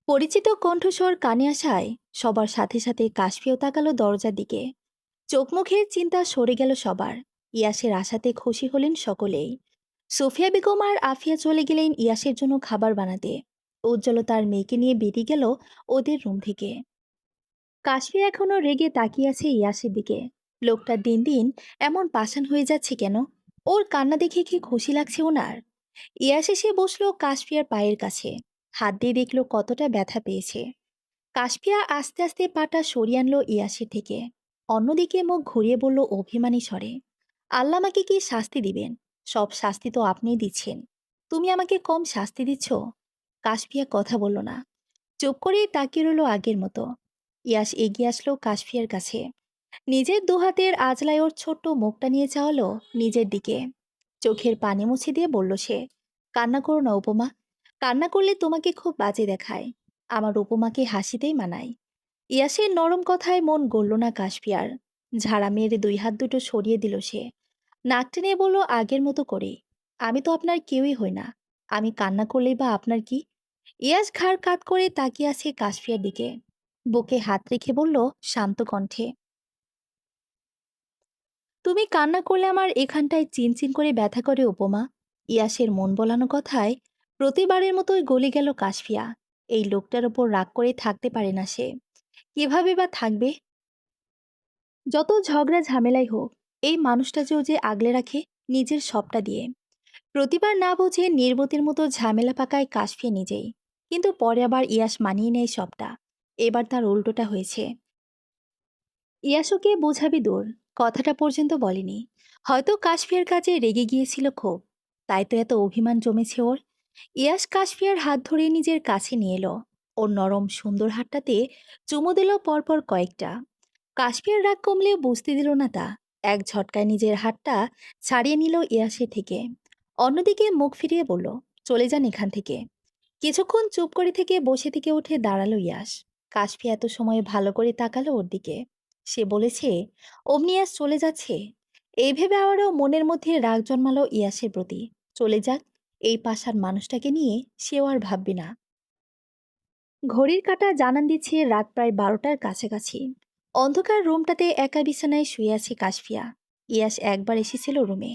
পরিচিত কণ্ঠস্বর কানে আসায় সবার সাথে সাথে কাশপিয়াও তাকালো দরজার দিকে। চোখ মুখের চিন্তা সরে গেল সবার। ইয়াসের আশাতে খুশি হলেন সকলেই। সোফিয়া বেগম আর আফিয়া চলে গেলেন ইয়াসের জন্য খাবার বানাতে। উজ্জ্বল তার মেয়েকে নিয়ে বেরিয়ে গেল ওদের রুম থেকে। কাশফি এখনো রেগে তাকিয়ে আছে ইয়াসের দিকে। লোকটা দিন দিন এমন পাষাণ হয়ে যাচ্ছে কেন? ওর কান্না দেখে কি খুশি লাগছে ওনার? ইয়াস এসে বসলো কাশফিয়ার পায়ের কাছে। হাত দিয়ে দেখলো কতটা ব্যথা পেয়েছে। কাশফিয়া আস্তে আস্তে পাটা সরিয়ে আনলো ইয়াসের থেকে। অন্যদিকে মুখ ঘুরিয়ে বলল অভিমানী স্বরে, আল্লাহ আমাকে কি শাস্তি দিবেন? সব শাস্তি তো আপনিই দিচ্ছেন। তুমি আমাকে কম শাস্তি দিচ্ছ? কাশফিয়া কথা বলল না। চুপ করে তাকিয়ে রইল আগের মতো। ইয়াস এগিয়ে আসলো কাশফিয়ার কাছে। নিজের দুহাতের আজলায় ওর ছোট্ট মুখটা নিয়ে চাওয়ালো নিজের দিকে। চোখের পানি মুছে দিয়ে বলল সে, কান্না করো না উপমা। কান্না করলে তোমাকে খুব বাজে দেখায়। আমার উপমাকে হাসিতেই মানায়। ইয়াসের নরম কথায় মন গলল না কাশফিয়ার। ঝাড়া মেরে দুই হাত দুটো সরিয়ে দিল সে। নাক টেনে বলল আগের মতো করে, আমি তো আপনার কেউই হই না। আমি কান্না করলেই বা আপনার কি? ইয়াস ঘাড় কাত করে তাকিয়ে আছে কাশফিয়ার দিকে। বুকে হাত রেখে বলল শান্ত কণ্ঠে, তুমি কান্না করলে আমার এখানটায় চিনচিন করে ব্যথা করে উপমা। ইয়াসের মন বলানো কথায় প্রতিবারের মতোই গলে গেল কাশফিয়া। এই লোকটার ওপর রাগ করে থাকতে পারে না সে। কিভাবে বা থাকবে? যত ঝগড়া ঝামেলাই হোক, এই মানুষটা যে আগলে রাখে নিজের সবটা দিয়ে। প্রতিবার না বুঝে নির্বতির মতো ঝামেলা পাকায় কাশফিয়া নিজেই। কিন্তু পরে আবার ইয়াস মানিয়ে নেয় সবটা। এবার তার উল্টোটা হয়েছে। ইয়াসুকে বোঝাবি দূর, কথাটা পর্যন্ত বলেনি। হয়তো কাশফিয়ার কাছে রেগে গিয়েছিল খুব, তাই তো এত অভিমান জমেছে ওর। ইয়াস কাশফিয়ার হাত ধরে নিজের কাছে নিয়ে এলো। ওর নরম সুন্দর হাতটাতে চুমু দিল পরপর কয়েকটা। কাশফিয়ার রাগ কমলেও বুঝতে দিল না তা। এক ঝটকায় নিজের হাতটা ছাড়িয়ে নিল ইয়াসের থেকে। অন্যদিকে মুখ ফিরিয়ে বলল, চলে যান এখান থেকে। কিছুক্ষণ চুপ করে থেকে বসে থেকে উঠে দাঁড়ালো ইয়াস। কাশফি এত সময় ভালো করে তাকালো ওর দিকে। সে বলেছে অমনি ইয়াস চলে যাচ্ছে। এই ভেবে আবারও মনের মধ্যে রাগ জন্মালো ইয়াসের প্রতি। চলে যাক, এই পাশার মানুষটাকে নিয়ে সেও আর ভাববে না। ঘড়ির কাঁটা জানান দিচ্ছে রাত প্রায় 12টার কাছাকাছি। অন্ধকার রুমটাতে একা বিছানায় শুয়ে আছে কাশফিয়া। ইয়াস একবার এসেছিল রুমে।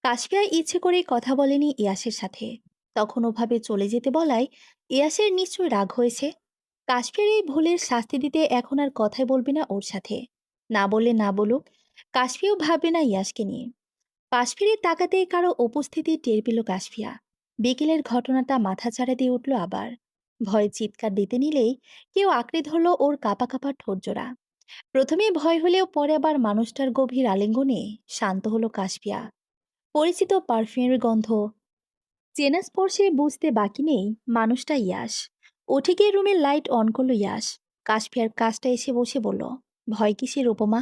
কাশফিয়া ইচ্ছে করে কথা বলেনি ইয়াসের সাথে। তখন ওভাবে চলে যেতে বলায় ইয়াসের নিশ্চয়ই রাগ হয়েছে। কাশফিয়ার এই ভুলের শাস্তি দিতে এখন আর কথাই বলবে না ওর সাথে। না বললে না বলুক, কাশফিয়াও ভাববে না ইয়াসকে নিয়ে। পাশ ফিরে তাকাতেই কারো উপস্থিতি টের পেল কাশফিয়া। বিকেলের ঘটনাটা মাথাচাড়া দিয়ে উঠল আবার। ভয়ে চিৎকার দিতে নিলেই কেউ আঁকড়ে ধরল ওর কাঁপা কাঁপা ঠোঁটজোড়া। প্রথমে ভয় হলেও পরে আবার মানুষটার গভীর আলিঙ্গনে শান্ত হলো কাশফিয়া। পরিচিত পারফিউমের গন্ধ, চেনা স্পর্শে বুঝতে বাকি নেই মানুষটা ইয়াস। উঠে গিয়ে রুমের লাইট অন করলো ইয়াস। কাশফিয়ার কাজটা এসে বসে বলল, ভয় কিসের উপমা?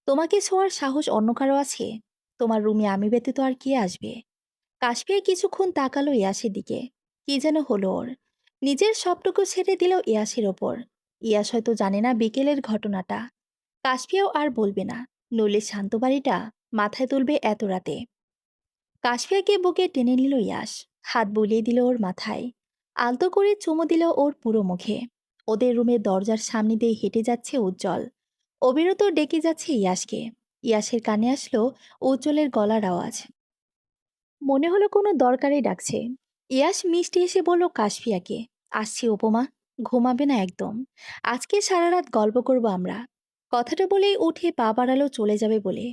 তোমাকে ছোঁয়ার সাহস অন্য কারো আছে? তোমার রুমে আমি ব্যতীত আর কে আসবে? কাশফিয়া কিছুক্ষণ তাকালো ইয়াসের দিকে। কি যেন হলো ওর। নিজের সবটুকু ছেড়ে দিল ইয়াসের ওপর। ইয়াস হয়তো জানে না বিকেলের ঘটনাটা। কাশফিয়াও আর বলবে না, নইলে শান্ত বাড়িটা মাথায় তুলবে এত রাতে। কাশফিয়াকে বুকে টেনে নিল ইয়াস। হাত বুলিয়ে দিল ওর মাথায়। আলতো করে চুমু দিল ওর পুরো মুখে। ওদের রুমের দরজার সামনে দিয়ে হেঁটে যাচ্ছে উজ্জ্বল। অবিরত ডেকে যাচ্ছে ইয়াসকে। ইয়াসের কানে আসলো উজ্জ্বলের গলার আওয়াজ। মনে হলো কোনো দরকারে ডাকছে। ইয়াস মিষ্টি এসে বলল কাশফিয়াকে, আসছি উপমা। ঘুমাবে না একদম। আজকে সারা রাত গল্প করব আমরা। কথাটা বলেই উঠে পা বাড়ালো চলে যাবে বলে।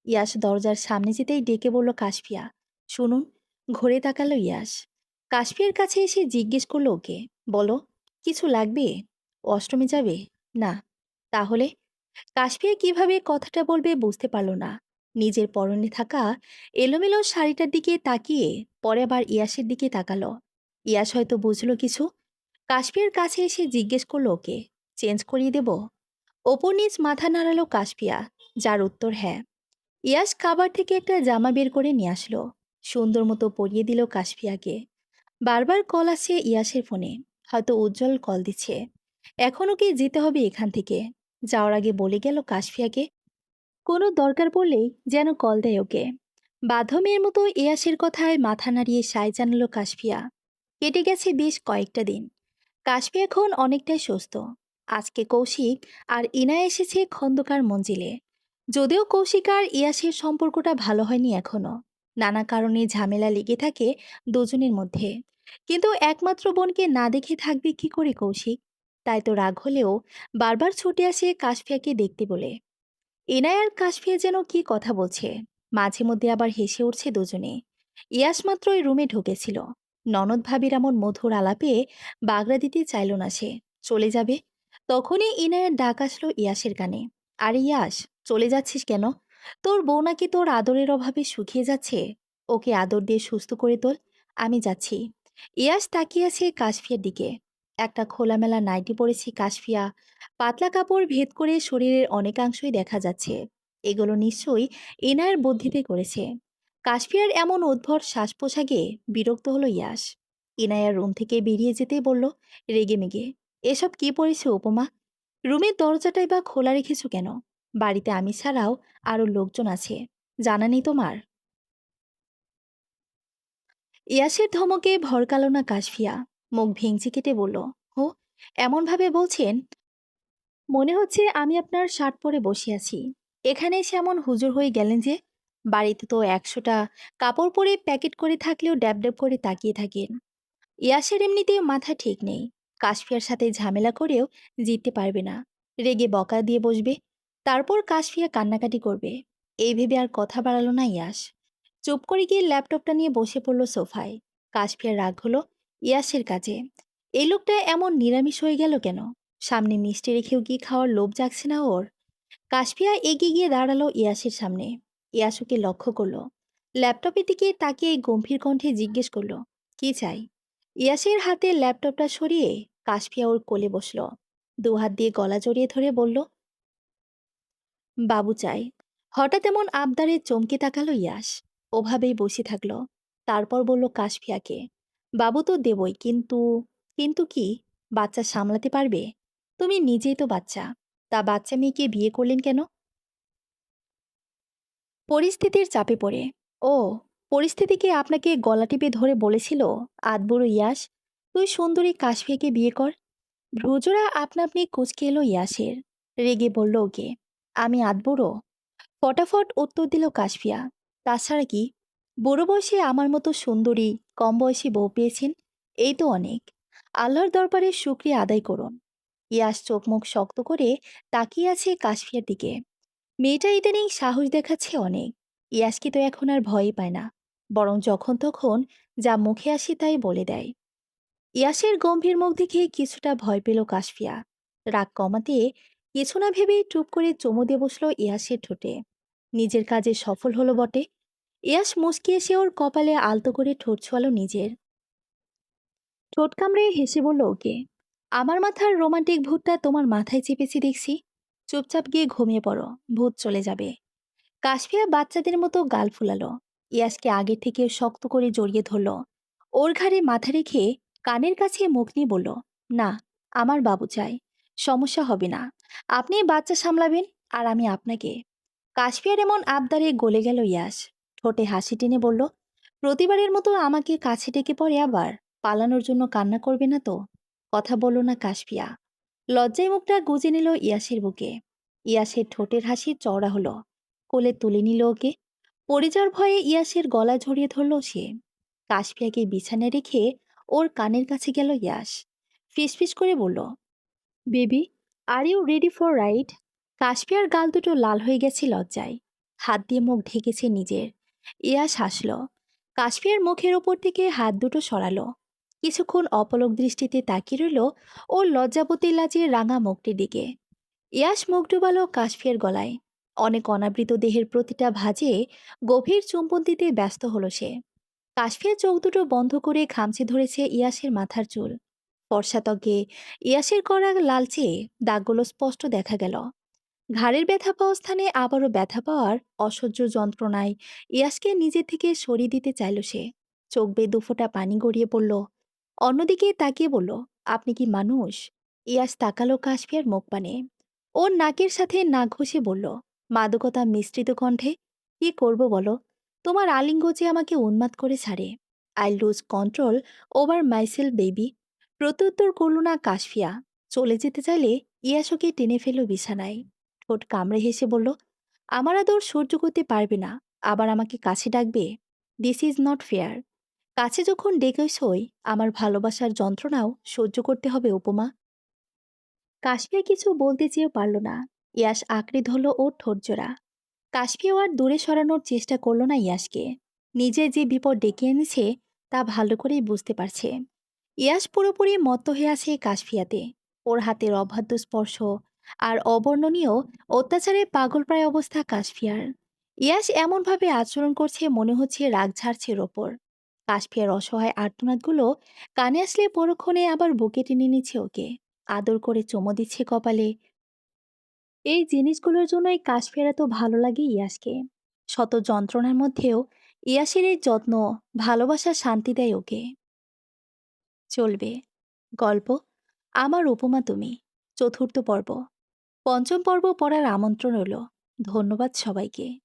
ইয়াস দরজার সামনে যেতেই ডেকে বলল কাশফিয়া, শুনুন। ঘুরে তাকালো ইয়াস। কাশফিয়ার কাছে এসে জিজ্ঞেস করলো ওকে, বলো, কিছু লাগবে? অষ্টমী যাবে? না। তাহলে? কাশফিয়া কিভাবে কথাটা বলবে বুঝতে পারল না। নিজের পরনে থাকা এলোমেলো শাড়িটার দিকে তাকিয়ে পরে আবার ইয়াসের দিকে তাকালো। ইয়াস হয়তো বুঝলো কিছু। কাশফিয়ার কাছে এসে জিজ্ঞেস করলো ওকে, চেঞ্জ করিয়ে দেব? ওপর নিচ মাথা নাড়ালো কাশফিয়া, যার উত্তর হ্যাঁ। ইয়াস কাবার থেকে একটা জামা বের করে নিয়ে আসলো। সুন্দর মতো পরিয়ে দিল কাশফিয়াকে। বারবার কল আসছে ইয়াসের ফোনে। হয়তো উজ্জ্বল কল দিচ্ছে। এখনও কি যেতে হবে এখান থেকে? যাওয়ার আগে বলে গেল কাশফিয়াকে, কোনো দরকার পড়লেই যেন কল দেয় ওকে। বাধ্য মেয়ের মতো ইয়াসের কথায় মাথা নাড়িয়ে সায় জানালো কাশফিয়া। কেটে গেছে বেশ কয়েকটা দিন। কাশফি এখন অনেকটাই সুস্থ। আজকে কৌশিক আর ইনা এসেছে খন্দকার মঞ্জিলে। যদিও কৌশিক আর ইয়াসের সম্পর্কটা ভালো হয়নি এখনো। নানা কারণে ঝামেলা লেগে থাকে দুজনের মধ্যে। কিন্তু একমাত্র বোনকে না দেখে থাকবে কি করে কৌশিক? তাই তো রাগ হলেও বারবার ছুটে আসে কাশফিয়াকে দেখতে বলে। এনায় আর কাশফিয়া যেন কি কথা বলছে। মাঝে মধ্যে আবার হেসে উঠছে দুজনে। ইয়াস মাত্রই রুমে ঢুকেছিল। ননদ ভাবির এমন মধুর আলাপে বাগড়া দিতে চাইল না সে। চলে যাবে। তখনই ইনায়ের ডাক আসলো ইয়াসের কানে। আরে ইয়াস, চলে যাচ্ছিস কেন? তোর বউ নাকি তোর আদরের অভাবে শুকিয়ে যাচ্ছে। ওকে আদর দিয়ে সুস্থ করে তোল। আমি যাচ্ছি। ইয়াস তাকিয়ে আছে কাশফিয়ার দিকে। একটা খোলামেলা নাইটি পরেছি কাশফিয়া। পাতলা কাপড় ভেদ করে শরীরের অনেকাংশই দেখা যাচ্ছে। এগুলো নিশ্চয়ই এনায়ের বুদ্ধিতে করেছে। কাশফিয়ার এমন উদ্ভট শ্বাস পোশাকে বিরক্ত হলো ইয়াস। ইনায়ার রুম থেকে বেরিয়ে যেতেই বলল রেগে মেগে, এসব কি পড়েছে উপমা? রুমের দরজাটাই বা খোলা রেখেছো কেন? বাড়িতে আমি ছাড়াও আরো লোকজন আছে, জানা নেই তোমার? ইয়াসের ধমকে ভরকালো না কাশফিয়া। মুখ ভেঙচি কেটে বলল, হো, এমনভাবে বলছেন মনে হচ্ছে আমি আপনার শার্ট পরে বসে আছি। এখানে এসে এমন হুজুর হয়ে গেলেন যে? বাড়িতে তো ১০০টা কাপড় পরে প্যাকেট করে থাকলেও ড্যাব ড্যাব করে তাকিয়ে থাকেন। ইয়াসের এমনিতেও মাথা ঠিক নেই। কাশফিয়ার সাথে ঝামেলা করেও জিততে পারবে না। রেগে বকা দিয়ে বসবে। তারপর কাশফিয়া কান্নাকাটি করবে। এই ভেবে আর কথা বাড়ালো না ইয়াস। চুপ করে গিয়ে ল্যাপটপটা নিয়ে বসে পড়ল সোফায়। কাশফিয়ার রাগ হলো ইয়াসের কাজে। এই লোকটা এমন নিরামিষ হয়ে গেল কেন? সামনে মিষ্টি রেখেও কি খাওয়ার লোভ জাগছে না ওর? কাশফিয়া এগিয়ে গিয়ে দাঁড়ালো ইয়াসের সামনে। ইয়াস ওকে লক্ষ্য করলো। ল্যাপটপের দিকে তাকিয়ে গম্ভীর কণ্ঠে জিজ্ঞেস করলো, কি চাই? ইয়াসের হাতে ল্যাপটপটা সরিয়ে কাশফিয়া ওর কোলে বসলো। দুহাত দিয়ে গলা জড়িয়ে ধরে বলল, বাবু চাই। হঠাৎ এমন আবদারে চমকে তাকালো ইয়াস। ওভাবেই বসে থাকলো। তারপর বলল কাশফিয়াকে, বাবু তো দেবই, কিন্তু কিন্তু কি? বাচ্চা সামলাতে পারবে? তুমি নিজেই তো বাচ্চা। তা বাচ্চা মেয়েকে বিয়ে করলেন কেন? পরিস্থিতির চাপে পড়ে। ও, পরিস্থিতি কি আপনাকে গলা টিপে ধরে বলেছিল, আদবুড়ো ইয়াস, তুই সুন্দরী কাশফিয়াকে বিয়ে কর? ভ্রুজোড়া আপনা আপনি কুঁচকে এলো ইয়াসের। রেগে বলল ওকে, আমি আদবুড়ো? ফটাফট উত্তর দিল কাশফিয়া, তাছাড়া কি? বুড়ো বয়সে আমার মতো সুন্দরী কম বয়সী বউ পেয়েছেন, এই তো অনেক। আল্লাহর দরবারে শুক্রিয়া আদায় করুন। ইয়াস চোখ মুখ শক্ত করে তাকিয়ে আছে কাশফিয়ার দিকে। মেয়েটা ইদানিং সাহস দেখাচ্ছে অনেক। ইয়াসকে তো এখন আর ভয়ই পায় না। বরং যখন তখন যা মুখে আসে তাই বলে দেয়। ইয়াসের গম্ভীর মুখ দেখে কিছুটা ভয় পেল কাশফিয়া। রাগ কমাতে কিছু না ভেবেই টুপ করে চুমু দিয়ে বসল ইয়াসের ঠোঁটে। নিজের কাজে সফল হলো বটে। ইয়াস মুচকি এসে ওর কপালে আলতো করে ঠোঁট ছোয়ালো নিজের। ঠোঁট কামড়ে হেসে বলল ওকে, আমার মাথার রোমান্টিক ভূতটা তোমার মাথায় চেপেছি দেখছি। চুপচাপ গিয়ে ঘুমিয়ে পড়ো, ভূত চলে যাবে। কাশফিয়া বাচ্চাদের মতো গাল ফুলালো। ইয়াসকে আগে থেকে শক্ত করে জড়িয়ে ধরল। ওর ঘাড়ে মাথা রেখে কানের কাছে মুখ নিয়ে বলল, না, আমার বাবু চাই। সমস্যা হবে না। আপনি বাচ্চা সামলাবেন, আর আমি আপনাকে। কাশফিয়ার এমন আবদারে গলে গেল ইয়াস। ঠোঁটে হাসি টেনে বলল, প্রতিবারের মতো আমাকে কাছে ডেকে পড়ে আবার। পালানোর জন্য কান্না করবে না তো? কথা বলল না কাশফিয়া। লজ্জায় মুখটা গুজে নিল ইয়াসের বুকে। ইয়াসের ঠোঁটের হাসি চওড়া হলো। কোলে তুলে নিল ওকে। পড়ে যাওয়ার ভয়ে ইয়াসের গলা জড়িয়ে ধরল সে। কাশফিয়াকে বিছানায় রেখে ওর কানের কাছে গেল ইয়াস। ফিসফিস করে বলল, baby, are you ready for ride? কাশফিয়ার গাল দুটো লাল হয়ে গেছে লজ্জায়। হাত দিয়ে মুখ ঢেকেছে নিজের। ইয়াস হাসল। কাশফিয়ার মুখের ওপর থেকে হাত দুটো সরালো। কিছুক্ষণ অপলক দৃষ্টিতে তাকিয়ে রইল ওর লজ্জাবতী লাজের রাঙা মুখটির দিকে। ইয়াস মুখ ডুবালো কাশফিয়ার গলায়। অনেক অনাবৃত দেহের প্রতিটা ভাঁজে গভীর চুম্বন দিতে ব্যস্ত হলো সে। কাশফিয়া চোখ দুটো বন্ধ করে খামচে ধরেছে ইয়াসের মাথার চুল। ফর্সা ত্বকে ইয়াসের করা লালচে দাগগুলো স্পষ্ট দেখা গেল। ঘাড়ের ব্যথা পাওয়া স্থানে আবারও ব্যথা পাওয়ার অসহ্য যন্ত্রণায় ইয়াসকে নিজে থেকে সরিয়ে দিতে চাইল সে। চোখ বেয়ে দুফোঁটা পানি গড়িয়ে পড়ল। অন্যদিকে তাকিয়ে বলল, আপনি কি মানুষ? ইয়াস তাকালো কাশফিয়ার মুখ পানে। ওর নাকের সাথে নাক ঘষে বলল, মাদকতা মিশ্রিত কণ্ঠে, কি করব বলো? তোমার আলিঙ্গ যে আমাকে উন্মাদ করে ছাড়ে। I lose control over myself baby. প্রত্যুত্তর করল না কাশফিয়া। চলে যেতে চাইলে ইয়াস ওকে টেনে ফেলল বিছানায়। ঠোঁট কামড়ে হেসে বলল, আমার আদর সহ্য করতে পারবে না, আবার আমাকে কাছে ডাকবে? This is not fair. কাছে যখন ডেকেছই, আমার ভালোবাসার যন্ত্রণাও সহ্য করতে হবে উপমা। কাশফিয়া কিছু বলতে চেয়েও পারল না। ইয়াস আঁকড়ে ধরল ওর ঠোঁটজোড়া। কাশফিয়াও আর দূরে সরানোর চেষ্টা করল না ইয়াসকে। নিজে যে বিপদ ডেকে এনেছে তা ভালো করেই বুঝতে পারছে। ইয়াস পুরোপুরি মত্ত হয়ে আছে কাশফিয়াতে। ওর হাতের অবাধ্য স্পর্শ আর অবর্ণনীয় অত্যাচারে পাগলপ্রায় অবস্থা কাশফিয়ার। ইয়াস এমনভাবে আচরণ করছে মনে হচ্ছে রাগ ঝাড়ছে ওর ওপর। কাশফিয়ার অসহায় আর্তনাদগুলো কানে আসলে পরক্ষণে আবার বুকে টেনে নিচ্ছে ওকে। আদর করে চুমো দিচ্ছে কপালে। এই জিনিসগুলোর জন্যই কাশফিয়ার এত ভালো লাগে ইয়াসকে। শত যন্ত্রণার মধ্যেও ইয়াসের এই যত্ন, ভালোবাসা শান্তি দেয় ওকে। চলবে গল্প আমার উপমা তুমি, চতুর্থ পর্ব। পঞ্চম পর্ব পড়ার আমন্ত্রণ রইল। ধন্যবাদ সবাইকে।